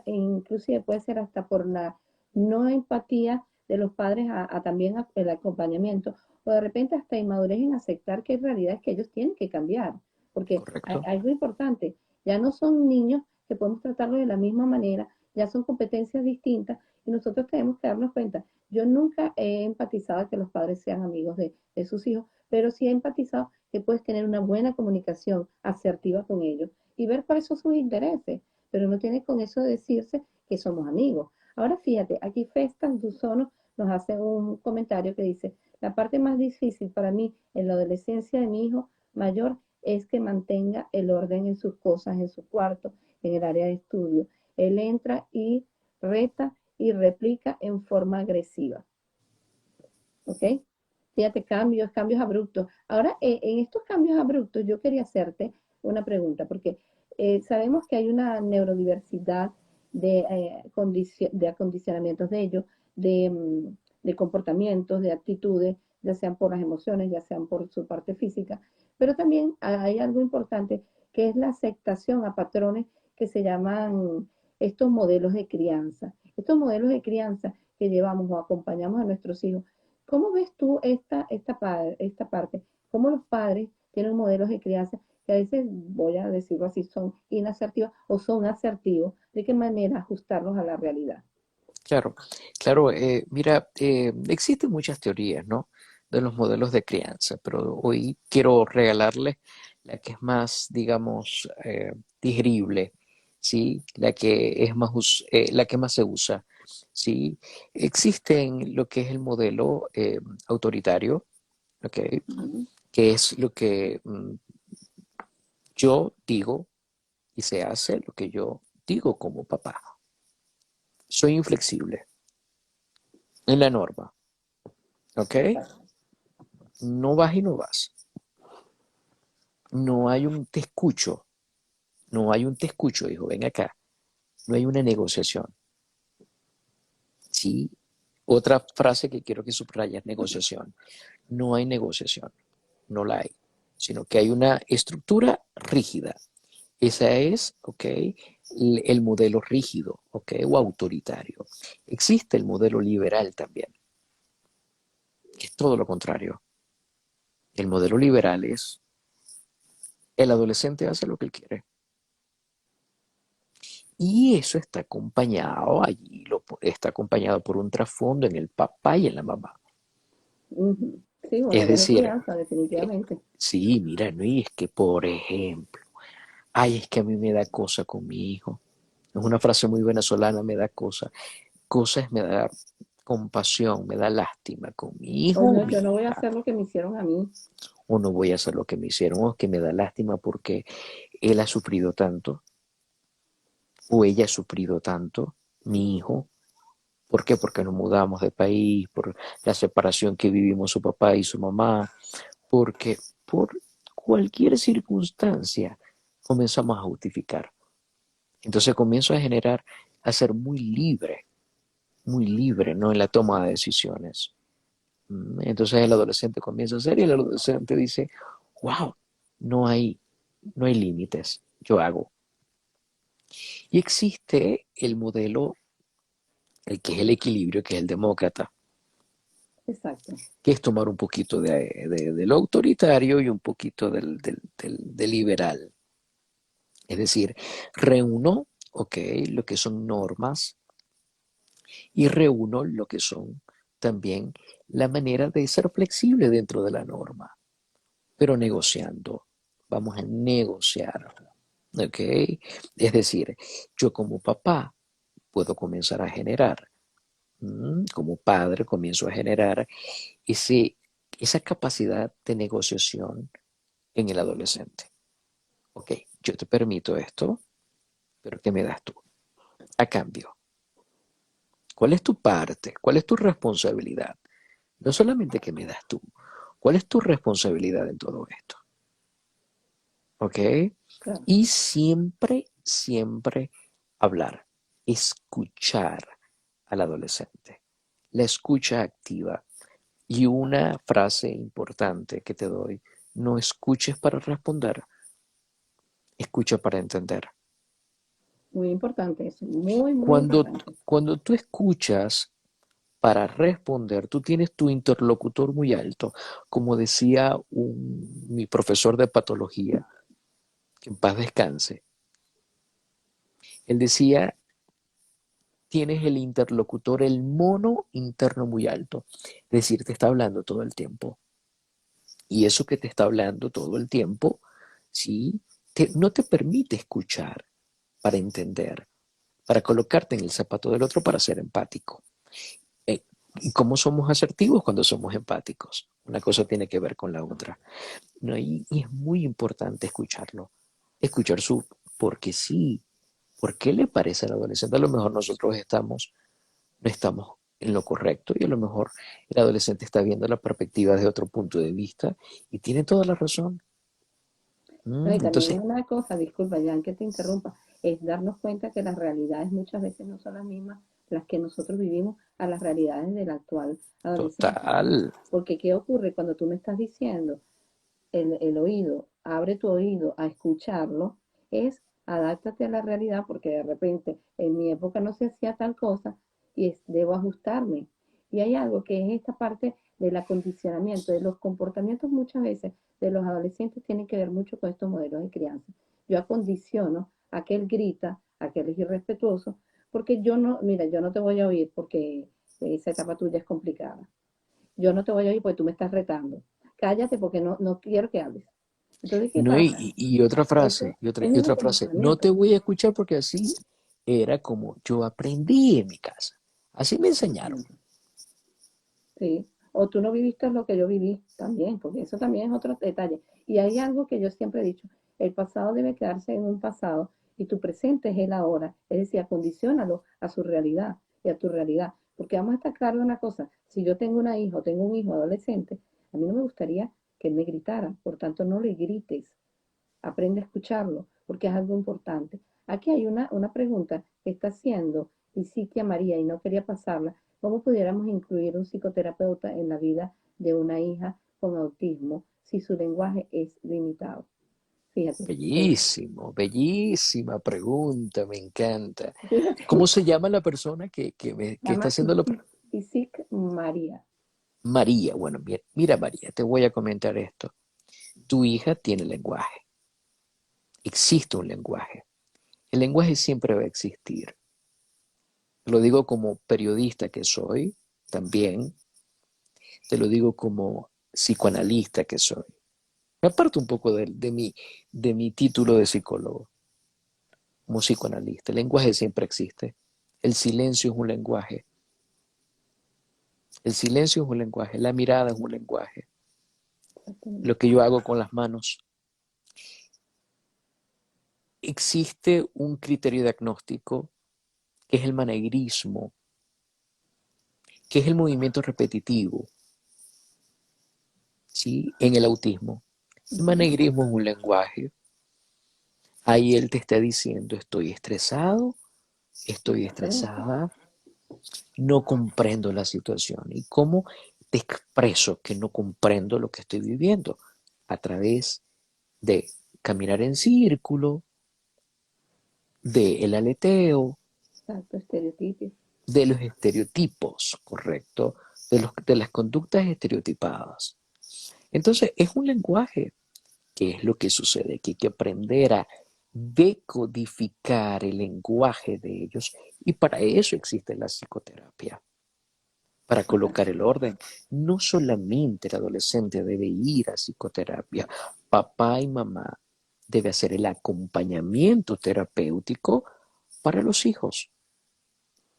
inclusive puede ser hasta por la no empatía de los padres a también el acompañamiento, o de repente hasta inmadurez en aceptar que en realidad es que ellos tienen que cambiar, porque hay ¿Correcto? algo importante, ya no son niños que podemos tratarlos de la misma manera, ya son competencias distintas y nosotros tenemos que darnos cuenta. Yo nunca he empatizado que los padres sean amigos de sus hijos, pero sí he empatizado que puedes tener una buena comunicación asertiva con ellos y ver cuáles son sus intereses, pero no tiene con eso de decirse que somos amigos. Ahora fíjate, aquí Festas Dusono nos hace un comentario que dice, la parte más difícil para mí en la adolescencia de mi hijo mayor es que mantenga el orden en sus cosas, en su cuarto, en el área de estudio. Él entra y reta y replica en forma agresiva. ¿Ok? Fíjate, cambios abruptos. Ahora, en estos cambios abruptos, yo quería hacerte una pregunta, porque sabemos que hay una neurodiversidad de acondicionamientos de ellos, de comportamientos, de actitudes, ya sean por las emociones, ya sean por su parte física, pero también hay algo importante que es la aceptación a patrones que se llaman estos modelos de crianza. Estos modelos de crianza que llevamos o acompañamos a nuestros hijos. ¿Cómo ves tú esta parte? ¿Cómo los padres tienen modelos de crianza que a veces, voy a decirlo así, son inasertivos o son asertivos? ¿De qué manera ajustarlos a la realidad? Claro, claro. Mira, existen muchas teorías, ¿no? De los modelos de crianza, pero hoy quiero regalarles la que es más, digamos, digerible, ¿sí? La que más se usa, ¿sí? Existen lo que es el modelo autoritario, ¿ok? Ujú. Que es lo que yo digo y se hace lo que yo digo como papá. Soy inflexible en la norma, ¿ok? Exacto. No vas y no vas. No hay un te escucho. No hay un te escucho, hijo, ven acá. No hay una negociación. Sí. Otra frase que quiero que subrayes, negociación. No hay negociación. No la hay. Sino que hay una estructura rígida. Esa es, ¿ok? El modelo rígido, ¿ok? O autoritario. Existe el modelo liberal también, que es todo lo contrario. El modelo liberal es el adolescente hace lo que él quiere. Y eso está acompañado, está acompañado por un trasfondo en el papá y en la mamá. Ujú. Sí, una Es buena decir, crianza, definitivamente. sí, mira, no, y es que, por ejemplo, ay, es que a mí me da cosa con mi hijo. Es una frase muy venezolana, me da cosa. Cosa es me da compasión, me da lástima con mi hijo O o no, mi yo no voy a hija, hacer lo que me hicieron a mí. o no voy a hacer lo que me hicieron, o que me da lástima porque él ha sufrido tanto, o ella ha sufrido tanto, mi hijo. ¿Por qué? Porque nos mudamos de país, por la separación que vivimos su papá y su mamá, porque por cualquier circunstancia comenzamos a justificar. Entonces comienzo a generar, a ser muy libre, ¿no? En la toma de decisiones. Entonces el adolescente comienza a hacer y el adolescente dice, wow, no hay, no hay límites, yo hago. Y existe el modelo, el que es el equilibrio, que es el demócrata, Exacto, que es tomar un poquito de lo autoritario y un poquito del liberal. Es decir, reúno, ok, lo que son normas y reúno lo que son también la manera de ser flexible dentro de la norma, pero negociando. Vamos a negociar, ok. Es decir, yo como papá puedo comenzar a generar, como padre comienzo a generar ese, esa capacidad de negociación en el adolescente. Ok, yo te permito esto, pero ¿qué me das tú? A cambio, ¿cuál es tu parte? ¿Cuál es tu responsabilidad? No solamente qué me das tú, ¿cuál es tu responsabilidad en todo esto? ¿Ok? claro. Y siempre, siempre hablar, escuchar al adolescente, la escucha activa. Y una frase importante que te doy, no escuches para responder, escucha para entender. Muy importante eso, muy, muy Cuando, importante. cuando tú escuchas para responder, tú tienes tu interlocutor muy alto. Como decía mi profesor de patología, que en paz descanse, él decía, tienes el interlocutor, el mono interno muy alto. Es decir, te está hablando todo el tiempo. Y eso que te está hablando todo el tiempo, ¿sí? No te permite escuchar para entender, para colocarte en el zapato del otro, para ser empático. ¿Y cómo somos asertivos cuando somos empáticos? Una cosa tiene que ver con la otra. ¿No? Y es muy importante escucharlo. Escuchar su, porque sí, ¿por qué le parece al adolescente? A lo mejor nosotros no estamos en lo correcto y a lo mejor el adolescente está viendo la perspectiva desde otro punto de vista y tiene toda la razón. No, y también Entonces, una cosa, disculpa, ya que te interrumpa, es darnos cuenta que las realidades muchas veces no son las mismas las que nosotros vivimos a las realidades del actual adolescente. total, Porque ¿qué ocurre cuando tú me estás diciendo el oído, abre tu oído a escucharlo? Es adáptate a la realidad porque de repente en mi época no se hacía tal cosa y debo ajustarme. Y hay algo que es esta parte del acondicionamiento, de los comportamientos muchas veces de los adolescentes tienen que ver mucho con estos modelos de crianza. Yo acondiciono a que él grita, a que él es irrespetuoso, porque yo no, mira, yo no te voy a oír porque esa etapa tuya es complicada. Yo no te voy a oír porque tú me estás retando. Cállate porque no quiero que hables. Entonces, ¿qué no, pasa? y otra Eso frase, es y un otra frase, no te acondicionamiento. voy a escuchar porque así era como yo aprendí en mi casa. Así me enseñaron. ¿Sí? O tú no viviste lo que yo viví también, porque eso también es otro detalle. Y hay algo que yo siempre he dicho, el pasado debe quedarse en un pasado y tu presente es el ahora, es decir, acondiciónalo a su realidad y a tu realidad. Porque vamos a estar claro de una cosa, si yo tengo una hija o tengo un hijo adolescente, a mí no me gustaría que él me gritara, por tanto no le grites, aprende a escucharlo, porque es algo importante. Aquí hay una pregunta que está haciendo Isiquia María y no quería pasarla. ¿Cómo pudiéramos incluir un psicoterapeuta en la vida de una hija con autismo si su lenguaje es limitado? Fíjate, Bellísimo, bellísima pregunta, me encanta. fíjate, ¿Cómo se llama la persona se que está llama haciendo la Isic María. María? Bueno, mira María, te voy a comentar esto. Tu hija tiene lenguaje, existe un lenguaje. El lenguaje siempre va a existir. Lo digo como periodista que soy, también, te lo digo como psicoanalista que soy. Me aparto un poco de mi título de psicólogo, como psicoanalista. El lenguaje siempre existe. El silencio es un lenguaje. El silencio es un lenguaje, la mirada es un lenguaje, Exactamente. lo que yo hago con las manos. Existe un criterio diagnóstico que es el manegrismo, que es el movimiento repetitivo, ¿sí? En el autismo. El Ujú. manegrismo es un lenguaje. Ahí él te está diciendo, estoy estresado, estoy Excelente. estresada, no comprendo la situación. ¿Y cómo te expreso que no comprendo lo que estoy viviendo? A través de caminar en círculo, del aleteo, Exacto, estereotipos. de los estereotipos, ¿correcto? De las conductas estereotipadas. Entonces, es un lenguaje. ¿Qué es lo que sucede? Que hay que aprender a decodificar el lenguaje de ellos y para eso existe la psicoterapia, para colocar el orden. No solamente el adolescente debe ir a psicoterapia, papá y mamá debe hacer el acompañamiento terapéutico para los hijos.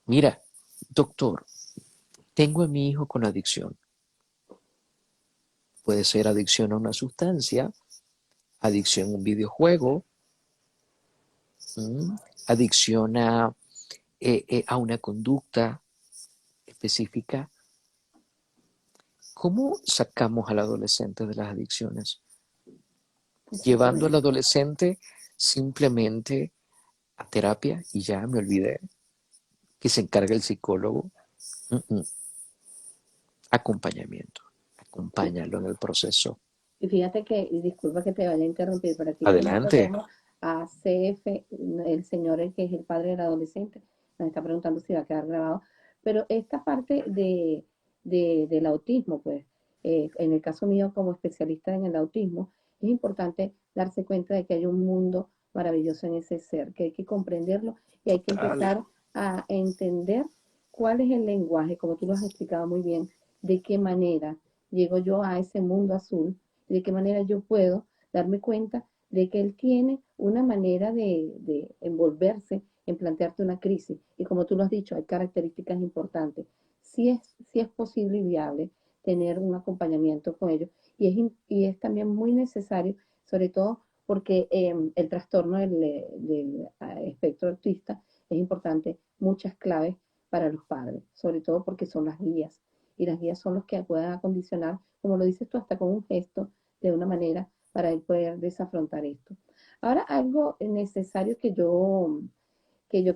Mira, doctor, tengo a mi hijo con adicción. Puede ser adicción a una sustancia, adicción a un videojuego, ¿m? Adicción a una conducta específica. ¿Cómo sacamos al adolescente de las adicciones? Llevando al Exactamente. adolescente simplemente a terapia y ya me olvidé que se encarga el psicólogo. Mm, mm. Acompañamiento. Sí. Acompáñalo en el proceso. Y fíjate que, y disculpa que te vaya a interrumpir, pero aquí también lo Adelante. tenemos a CF, el señor el que es el padre del adolescente, nos está preguntando si va a quedar grabado. Pero esta parte del autismo, pues, en el caso mío como especialista en el autismo, es importante darse cuenta de que hay un mundo maravilloso en ese ser, que hay que comprenderlo y hay que Total. empezar a entender cuál es el lenguaje, como tú lo has explicado muy bien, de qué manera llego yo a ese mundo azul, de qué manera yo puedo darme cuenta de que él tiene una manera de envolverse en plantearte una crisis. Y como tú lo has dicho, hay características importantes. Sí es posible y viable tener un acompañamiento con ellos. Y es también muy necesario, sobre todo porque el trastorno del espectro autista es importante, muchas claves para los padres, sobre todo porque son las guías. Y las guías son los que pueden acondicionar, como lo dices tú, hasta con un gesto, de una manera para él poder desafrontar esto. Ahora, algo necesario que yo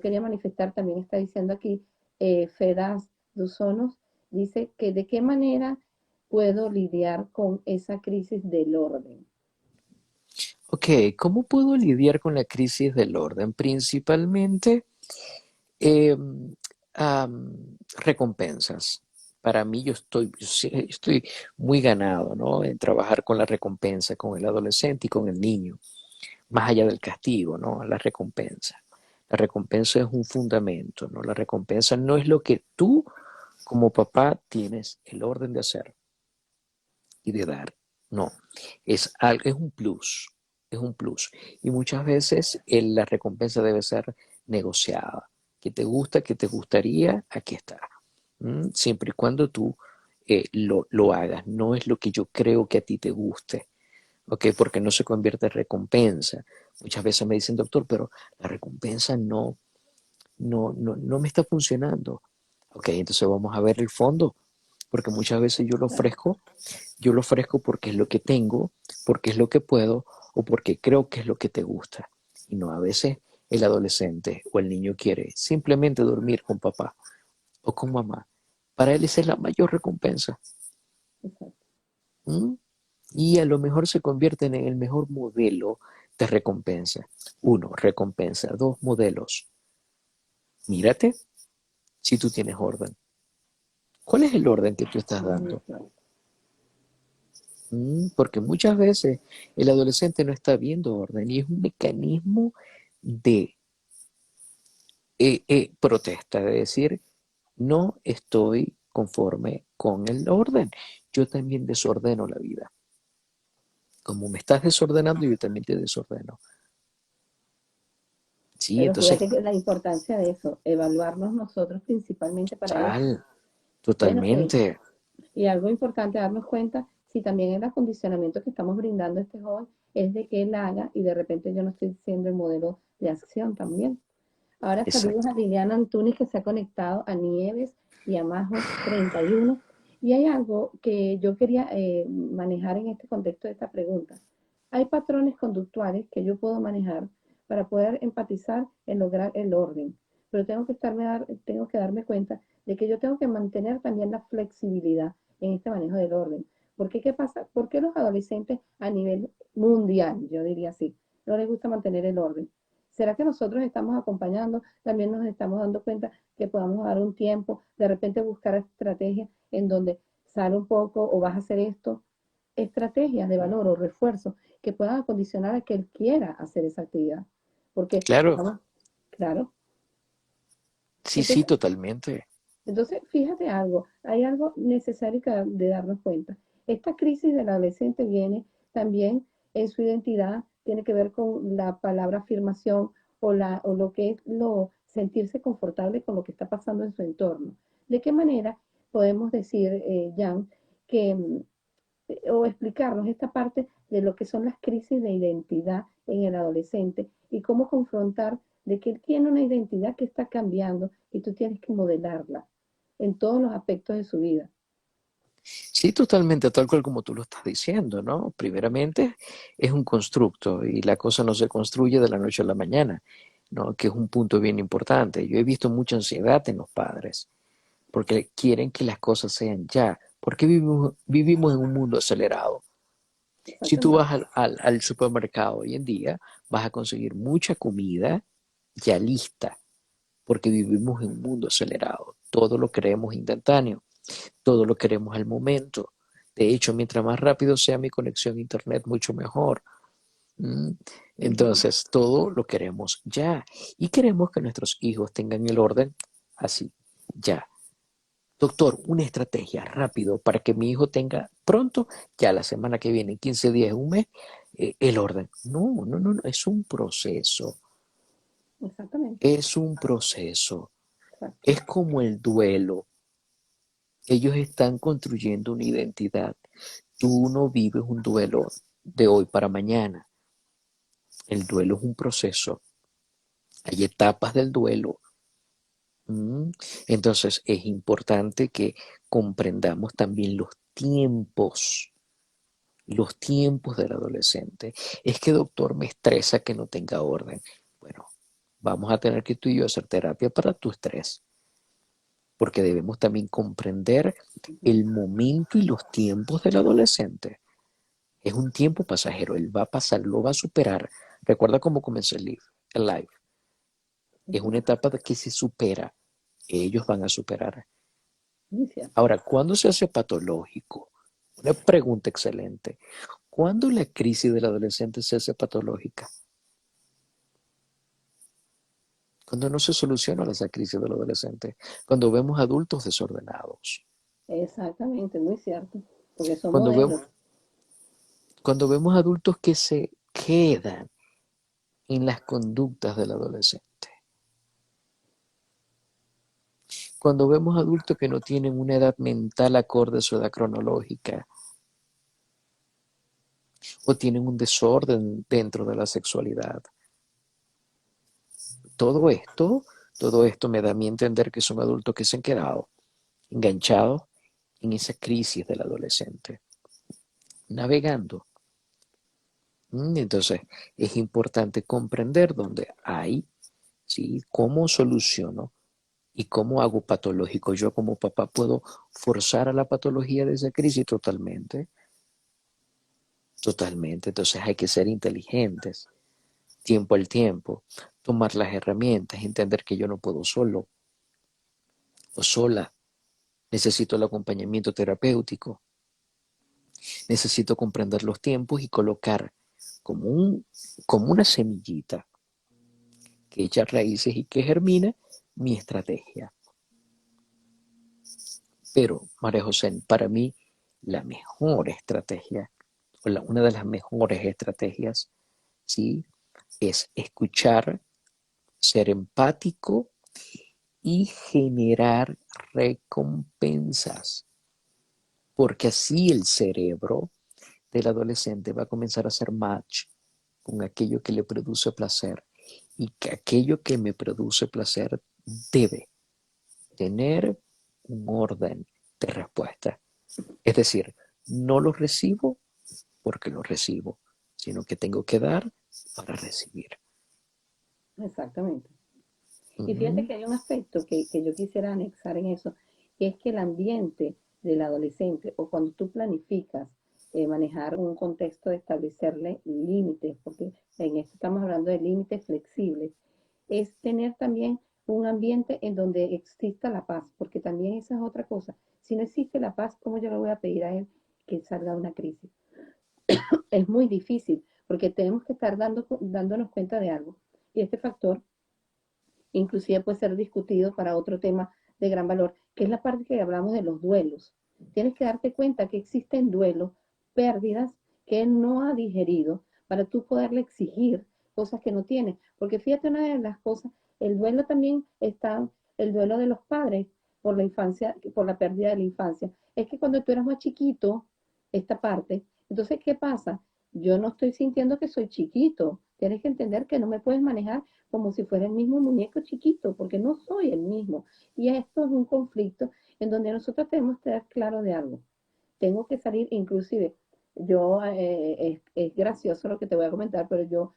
quería manifestar también está diciendo aquí, Fedas Dusonos, dice que de qué manera puedo lidiar con esa crisis del orden. Ok, ¿cómo puedo lidiar con la crisis del orden? Principalmente eh, recompensas. Para mí yo estoy muy ganado, ¿no? En trabajar con la recompensa, con el adolescente y con el niño, más allá del castigo, ¿no? La recompensa. La recompensa es un fundamento, ¿no? La recompensa no es lo que tú como papá tienes el orden de hacer y de dar. No, es un plus, es un plus. Y muchas veces la recompensa debe ser negociada. ¿Qué te gusta? ¿Qué te gustaría? Aquí está. Siempre y cuando tú lo hagas. No es lo que yo creo que a ti te guste. ¿Ok? Porque no se convierte en recompensa. Muchas veces me dicen, doctor, pero la recompensa no me está funcionando. Ok, entonces vamos a ver el fondo, porque muchas veces yo lo ofrezco porque es lo que tengo, porque es lo que puedo o porque creo que es lo que te gusta. Y no, a veces el adolescente o el niño quiere simplemente dormir con papá o con mamá. Para él esa es la mayor recompensa. Exacto. ¿Mm? Y a lo mejor se convierten en el mejor modelo de recompensa. Uno, recompensa. Dos, modelos. Mírate si tú tienes orden. ¿Cuál es el orden que tú estás dando? Exacto. Porque muchas veces el adolescente no está viendo orden y es un mecanismo de protesta, de decir, no estoy conforme con el orden. Yo también desordeno la vida. Como me estás desordenando, yo también te desordeno. Sí, Pero entonces, fíjate que la importancia de eso, evaluarnos nosotros principalmente para eso. total, Bueno, totalmente. y algo importante darnos cuenta si también el acondicionamiento que estamos brindando a este joven es de que él haga y de repente yo no estoy siendo el modelo de acción también. Ahora saludos Exacto. a Liliana Antunes que se ha conectado, a Nieves y a Majo 31. Y hay algo que yo quería manejar en este contexto de esta pregunta. Hay patrones conductuales que yo puedo manejar para poder empatizar en lograr el orden, pero tengo que darme cuenta de que yo tengo que mantener también la flexibilidad en este manejo del orden. Porque, ¿qué pasa? ¿Por qué los adolescentes a nivel mundial, yo diría así, no les gusta mantener el orden? ¿Será que nosotros estamos acompañando? También nos estamos dando cuenta que podamos dar un tiempo, de repente buscar estrategias en donde sale un poco o vas a hacer esto, estrategias de valor o refuerzo que puedan acondicionar a que él quiera hacer esa actividad. Porque, Claro, vamos, claro. sí, sí, Entonces, totalmente. fíjate algo, hay algo necesario de darnos cuenta. Esta crisis del adolescente viene también en su identidad, tiene que ver con la palabra afirmación o lo que es sentirse confortable con lo que está pasando en su entorno. ¿De qué manera podemos decir, Jan, que, o explicarnos esta parte de lo que son las crisis de identidad en el adolescente y cómo confrontar de que él tiene una identidad que está cambiando y tú tienes que modelarla en todos los aspectos de su vida? Sí, totalmente, tal cual como tú lo estás diciendo, ¿no? Primeramente, es un constructo y la cosa no se construye de la noche a la mañana, ¿no? Que es un punto bien importante. Yo he visto mucha ansiedad en los padres porque quieren que las cosas sean ya, porque vivimos en un mundo acelerado. Si tú Exactamente. vas al supermercado hoy en día, vas a conseguir mucha comida ya lista, porque vivimos en un mundo acelerado. Todo lo queremos instantáneo, todo lo queremos al momento. De hecho, mientras más rápido sea mi conexión a internet, mucho mejor. ¿Mm? Ujú. Entonces, todo lo queremos ya. Y queremos que nuestros hijos tengan el orden así, ya. Doctor, una estrategia rápido para que mi hijo tenga pronto, ya la semana que viene, 15 días, un mes, el orden. No, no, no, no, es un proceso. Exactamente. Es un proceso. Exacto. Es como el duelo. Ellos están construyendo una identidad. Tú no vives un duelo de hoy para mañana. El duelo es un proceso. Hay etapas del duelo. ¿Mm? Entonces es importante que comprendamos también los tiempos del adolescente. Es que, doctor, me estresa que no tenga orden. Bueno, vamos a tener que tú y yo hacer terapia para tu estrés, porque debemos también comprender Ujú. el momento y los tiempos del adolescente. Es un tiempo pasajero, él va a pasar, lo va a superar. Recuerda cómo comenzó el live. Es Ujú. una etapa que se supera, ellos van a superar. Muy cierto. Ahora, ¿cuándo se hace patológico? Una pregunta excelente. ¿Cuándo la crisis del adolescente se hace patológica? Cuando no se soluciona esa crisis del adolescente. Cuando vemos adultos desordenados. Exactamente, muy cierto. Porque son Cuando vemos, modelos. cuando vemos adultos que se quedan en las conductas del adolescente. Cuando vemos adultos que no tienen una edad mental acorde a su edad cronológica o tienen un desorden dentro de la sexualidad. Todo esto, todo esto me da a mí entender que son adultos que se han quedado enganchados en esa crisis del adolescente, navegando. Entonces, es importante comprender dónde hay, ¿sí? Cómo soluciono y cómo hago patológico. Yo como papá puedo forzar a la patología de esa crisis totalmente, totalmente. Entonces hay que ser inteligentes, tiempo al tiempo, tomar las herramientas, entender que yo no puedo solo o sola. Necesito el acompañamiento terapéutico, necesito comprender los tiempos y colocar como, como una semillita que echa raíces y que germina mi estrategia. Pero, María José, para mí la mejor estrategia, o una de las mejores estrategias, ¿sí? Es escuchar, ser empático y generar recompensas, porque así el cerebro del adolescente va a comenzar a hacer match con aquello que le produce placer, y que aquello que me produce placer debe tener un orden de respuesta. Es decir, no lo recibo porque lo recibo, sino que tengo que dar para recibir. Exactamente. Y fíjate Ujú. que hay un aspecto que yo quisiera anexar en eso, y es que el ambiente del adolescente, o cuando tú planificas manejar un contexto de establecerle límites, porque en esto estamos hablando de límites flexibles, es tener también un ambiente en donde exista la paz, porque también esa es otra cosa. Si no existe la paz, ¿cómo yo le voy a pedir a él que salga de una crisis? Es muy difícil, porque tenemos que estar dándonos cuenta de algo. Y este factor inclusive puede ser discutido para otro tema de gran valor, que es la parte que hablamos de los duelos. Tienes que darte cuenta que existen duelos, pérdidas que él no ha digerido para tú poderle exigir cosas que no tiene. Porque fíjate, una de las cosas, el duelo también está, el duelo de los padres por la infancia, por la pérdida de la infancia. Es que cuando tú eras más chiquito, esta parte, entonces, ¿qué pasa? Yo no estoy sintiendo que soy chiquito. Tienes que entender que no me puedes manejar como si fuera el mismo muñeco chiquito, porque no soy el mismo. Y esto es un conflicto en donde nosotros tenemos que estar claro de algo. Tengo que salir, inclusive, yo, es gracioso lo que te voy a comentar, pero yo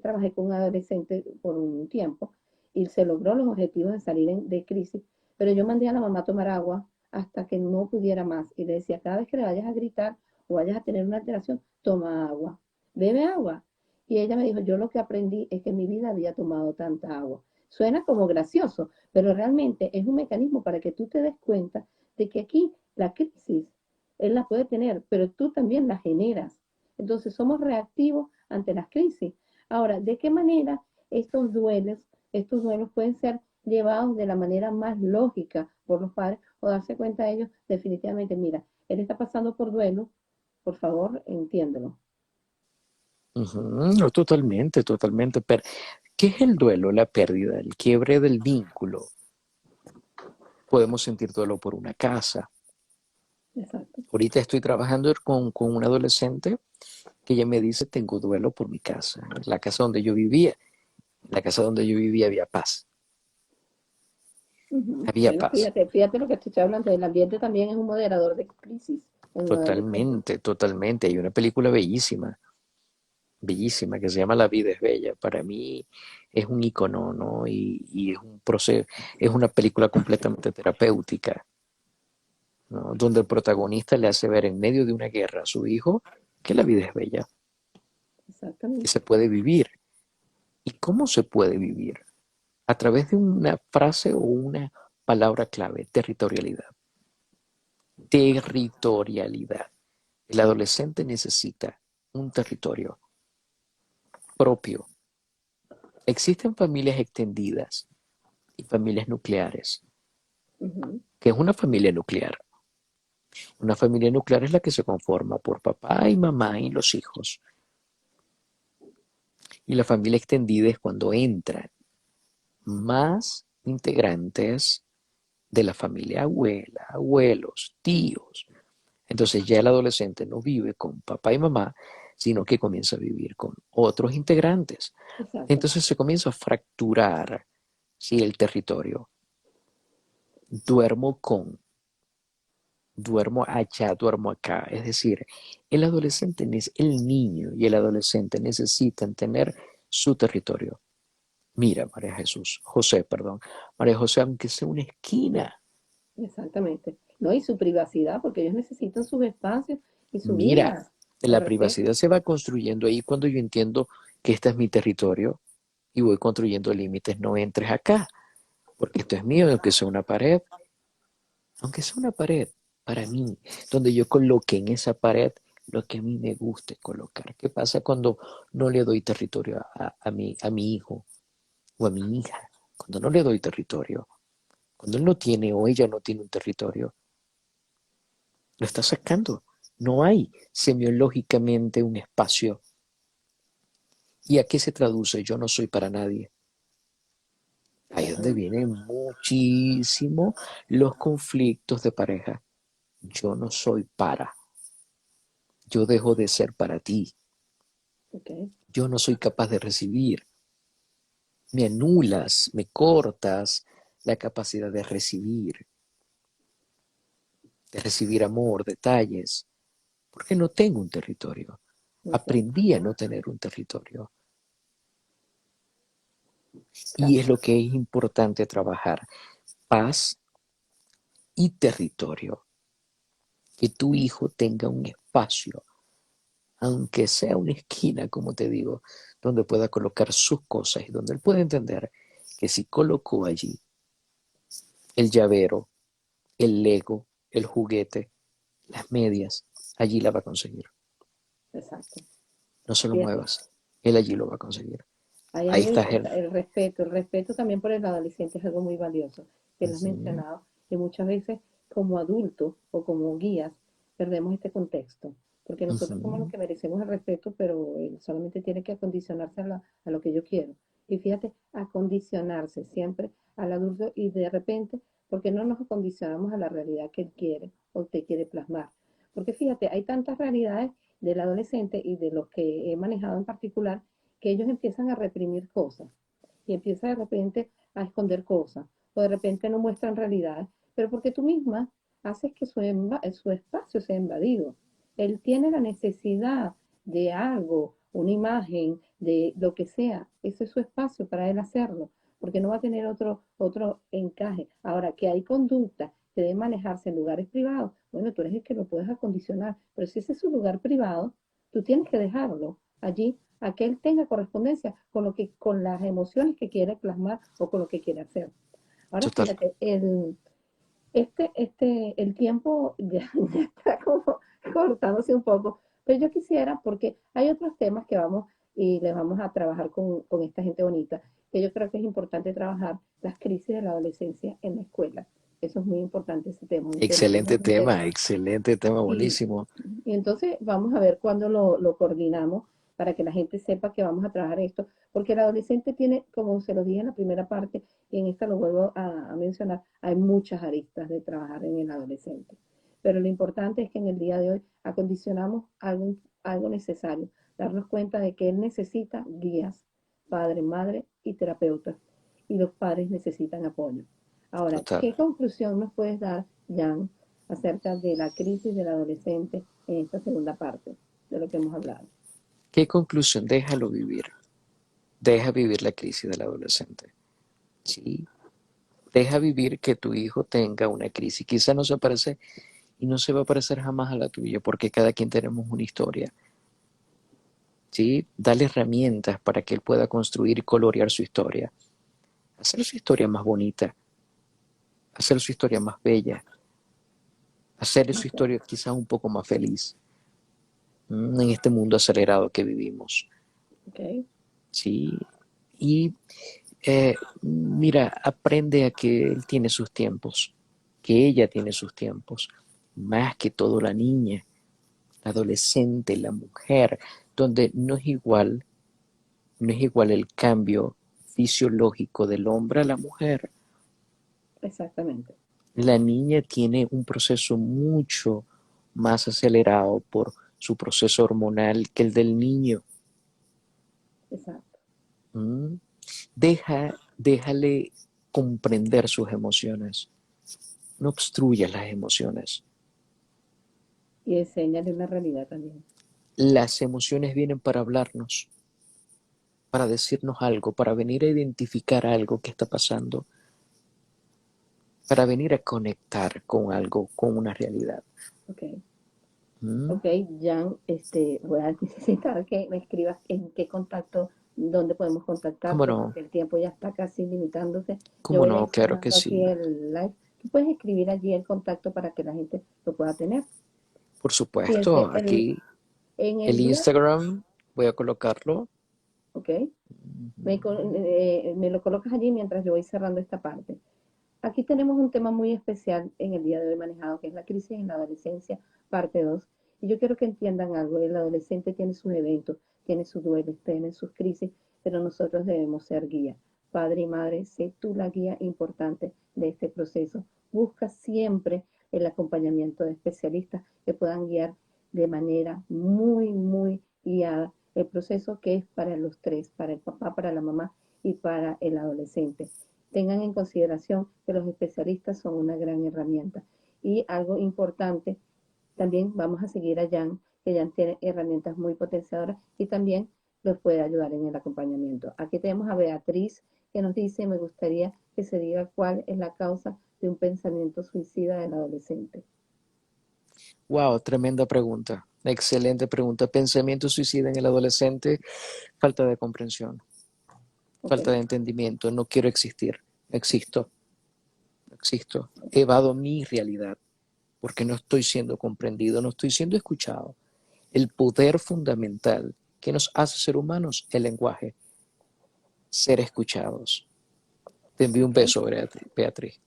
trabajé con un adolescente por un tiempo y se logró los objetivos de salir de crisis, pero yo mandé a la mamá a tomar agua hasta que no pudiera más y le decía, cada vez que le vayas a gritar o vayas a tener una alteración, toma agua, bebe agua. Y ella me dijo, yo lo que aprendí es que en mi vida había tomado tanta agua. Suena como gracioso, pero realmente es un mecanismo para que tú te des cuenta de que aquí la crisis, él la puede tener, pero tú también la generas. Entonces somos reactivos ante las crisis. Ahora, ¿de qué manera estos duelos pueden ser llevados de la manera más lógica por los padres o darse cuenta de ellos definitivamente, mira, él está pasando por duelo, por favor, entiéndelo. Ujú. No, totalmente, totalmente. Pero, ¿qué es el duelo? La pérdida, el quiebre del vínculo. Podemos sentir duelo por una casa. Exacto. Ahorita estoy trabajando con un adolescente que ella me dice, tengo duelo por mi casa, la casa donde yo vivía. En la casa donde yo vivía había paz, Ujú. había Bueno, paz. fíjate lo que te estoy hablando. El ambiente también es un moderador de crisis en un adolescente. Totalmente, totalmente. Hay una película bellísima, bellísima, que se llama La vida es bella. Para mí es un icono, ¿no? Y es un proceso, es una película completamente terapéutica, ¿no? Donde el protagonista le hace ver en medio de una guerra a su hijo que la vida es bella, que Exactamente. se puede vivir. ¿Y cómo se puede vivir? A través de una frase o una palabra clave: territorialidad. Territorialidad. El adolescente necesita un territorio propio. Existen familias extendidas y familias nucleares. Ujú. ¿Qué es una familia nuclear? Una familia nuclear es la que se conforma por papá y mamá y los hijos. Y la familia extendida es cuando entran más integrantes de la familia: abuela, abuelos, tíos. Entonces ya el adolescente no vive con papá y mamá, sino que comienza a vivir con otros integrantes. Exacto. Entonces se comienza a fracturar, sí, el territorio. Duermo con, duermo allá, duermo acá. Es decir, el niño y el adolescente necesitan tener su territorio. Mira, José, María José, aunque sea una esquina, Exactamente. No, y su privacidad, porque ellos necesitan sus espacios y su mira, vida. El la respeto. privacidad se va construyendo ahí cuando yo entiendo que este es mi territorio y voy construyendo límites. No entres acá, porque esto es mío, aunque sea una pared para mí, donde yo coloque en esa pared lo que a mí me guste colocar. ¿Qué pasa cuando no le doy territorio a mi hijo o a mi hija? Cuando no le doy territorio, cuando él no tiene o ella no tiene un territorio, lo está sacando. No hay semiológicamente un espacio. ¿Y a qué se traduce? Yo no soy para nadie. Ahí es donde Ujú. vienen muchísimo los conflictos de pareja. Yo no soy para, yo dejo de ser para ti, Ok, yo no soy capaz de recibir, me anulas, me cortas la capacidad de recibir amor, detalles, porque no tengo un territorio. exacto, Aprendí a no tener un territorio. Y es exacto, lo que es importante trabajar, paz y territorio. Que tu hijo tenga un espacio, aunque sea una esquina, como te digo, donde pueda colocar sus cosas y donde él pueda entender que si colocó allí el llavero, el Lego, el juguete, las medias, allí la va a conseguir. exacto. No se lo Fíjate, muevas, él allí lo va a conseguir. hay Ahí algo está él. importante, el respeto también por el adolescente es algo muy valioso, que lo has Ujú, mencionado, que muchas veces como adultos o como guías perdemos este contexto, porque nosotros somos los ujú. que merecemos el respeto, pero él solamente tiene que acondicionarse a lo que yo quiero. Y fíjate, acondicionarse siempre al adulto y de repente, porque no nos acondicionamos a la realidad que él quiere o te quiere plasmar. Porque fíjate, hay tantas realidades del adolescente y de los que he manejado en particular que ellos empiezan a reprimir cosas y empiezan de repente a esconder cosas o de repente no muestran realidad, pero porque tú misma haces que su espacio sea invadido. Él tiene la necesidad de algo, una imagen, de lo que sea. Ese es su espacio para él hacerlo, porque no va a tener otro encaje. Ahora, que hay conducta que debe manejarse en lugares privados, bueno, tú eres el que lo puedes acondicionar, pero si ese es su lugar privado, tú tienes que dejarlo allí a que él tenga correspondencia con las emociones que quiere plasmar o con lo que quiere hacer. Ahora Total. fíjate, el tiempo ya, ya está como cortándose un poco, pero yo quisiera, porque hay otros temas que vamos y les vamos a trabajar con esta gente bonita, que yo creo que es importante trabajar las crisis de la adolescencia en la escuela. Eso es muy importante, ese tema, un tema que nos interesa. Excelente tema, Y, buenísimo. y entonces vamos a ver cuándo lo coordinamos para que la gente sepa que vamos a trabajar esto, porque el adolescente tiene, como se lo dije en la primera parte, y en esta lo vuelvo a mencionar, hay muchas aristas de trabajar en el adolescente. Pero lo importante es que en el día de hoy acondicionamos algo necesario, darnos cuenta de que él necesita guías, padre, madre y terapeutas, y los padres necesitan apoyo. Ahora, Total. ¿qué conclusión nos puedes dar, Jan, acerca de la crisis del adolescente en esta segunda parte de lo que hemos hablado? ¿Qué conclusión? Déjalo vivir. Deja vivir la crisis del adolescente. Sí. Deja vivir que tu hijo tenga una crisis. Quizá no se parece y no se va a parecer jamás a la tuya, porque cada quien tenemos una historia. ¿Sí? Dale herramientas para que él pueda construir y colorear su historia. Hacer su historia más bonita, hacer su historia más bella, hacer su Ok, historia quizás un poco más feliz en este mundo acelerado que vivimos. ok, ¿Sí? Y mira, aprende a que él tiene sus tiempos, que ella tiene sus tiempos, más que todo la niña, la adolescente, la mujer, donde no es igual el cambio fisiológico del hombre a la mujer. exactamente, La niña tiene un proceso mucho más acelerado por su proceso hormonal que el del niño. exacto. ¿Mm? Déjale comprender sus emociones. No obstruyas las emociones. Y enséñale una realidad también. Las emociones vienen para hablarnos, para decirnos algo, para venir a identificar algo que está pasando, para venir a conectar con algo, con una realidad. Ok, ¿Mm? ok, Jan, voy a necesitar que me escribas en qué contacto, dónde podemos ¿Cómo contactarte, no? porque el tiempo ya está casi limitándose. Yo ¿Cómo voy a no? ir Claro que cerrando sí. aquí el live. Tú puedes escribir allí el contacto para que la gente lo pueda tener. Por supuesto, Fíjense, aquí en el el día, Instagram voy a colocarlo. ok, me lo colocas allí mientras yo voy cerrando esta parte. Aquí tenemos un tema muy especial en el día de hoy manejado, que es la crisis en la adolescencia, parte 2. Y yo quiero que entiendan algo, el adolescente tiene sus eventos, tiene sus duelos, tiene sus crisis, pero nosotros debemos ser guía padre y madre, sé tú la guía importante de este proceso. Busca siempre el acompañamiento de especialistas que puedan guiar de manera muy guiada el proceso que es para los tres, para el papá, para la mamá y para el adolescente. Tengan en consideración que los especialistas son una gran herramienta. Y algo importante, también vamos a seguir a Jan, que Jan tiene herramientas muy potenciadoras y también los puede ayudar en el acompañamiento. Aquí tenemos a Beatriz, que nos dice: me gustaría que se diga cuál es la causa de un pensamiento suicida del adolescente. Wow, tremenda pregunta. Excelente pregunta. Pensamiento suicida en el adolescente, falta de comprensión, ¿Ok? falta de entendimiento. No quiero existir. Existo, existo. Evado mi realidad porque no estoy siendo comprendido, no estoy siendo escuchado. El poder fundamental que nos hace ser humanos, el lenguaje, ser escuchados. Te envío un ¿Ok? beso, Beatriz.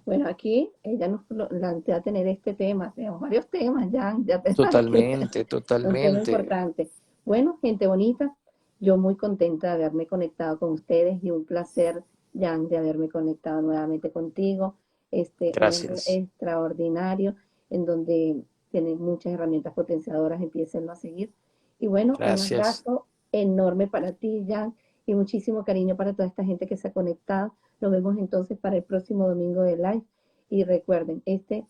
Bueno, aquí ella nos plantea tener este tema, tenemos varios temas ya pensar que Totalmente, es un tema totalmente. importante. Bueno, gente bonita, yo muy contenta de haberme conectado con ustedes y un placer, Jan, de haberme conectado nuevamente contigo. Un año Gracias. extraordinario en donde tienen muchas herramientas potenciadoras, empiecenlo a seguir. Y bueno, un Gracias. abrazo enorme para ti, Jan, y muchísimo cariño para toda esta gente que se ha conectado. Nos vemos entonces para el próximo domingo de live. Y recuerden, este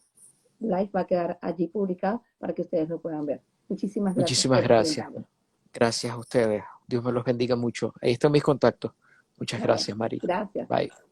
live va a quedar allí publicado para que ustedes lo puedan ver. Muchísimas gracias Muchísimas por gracias. acompañarnos. Gracias a ustedes. Dios me los bendiga mucho. Ahí están mis contactos. Muchas Bueno, gracias, Mari. gracias. Bye.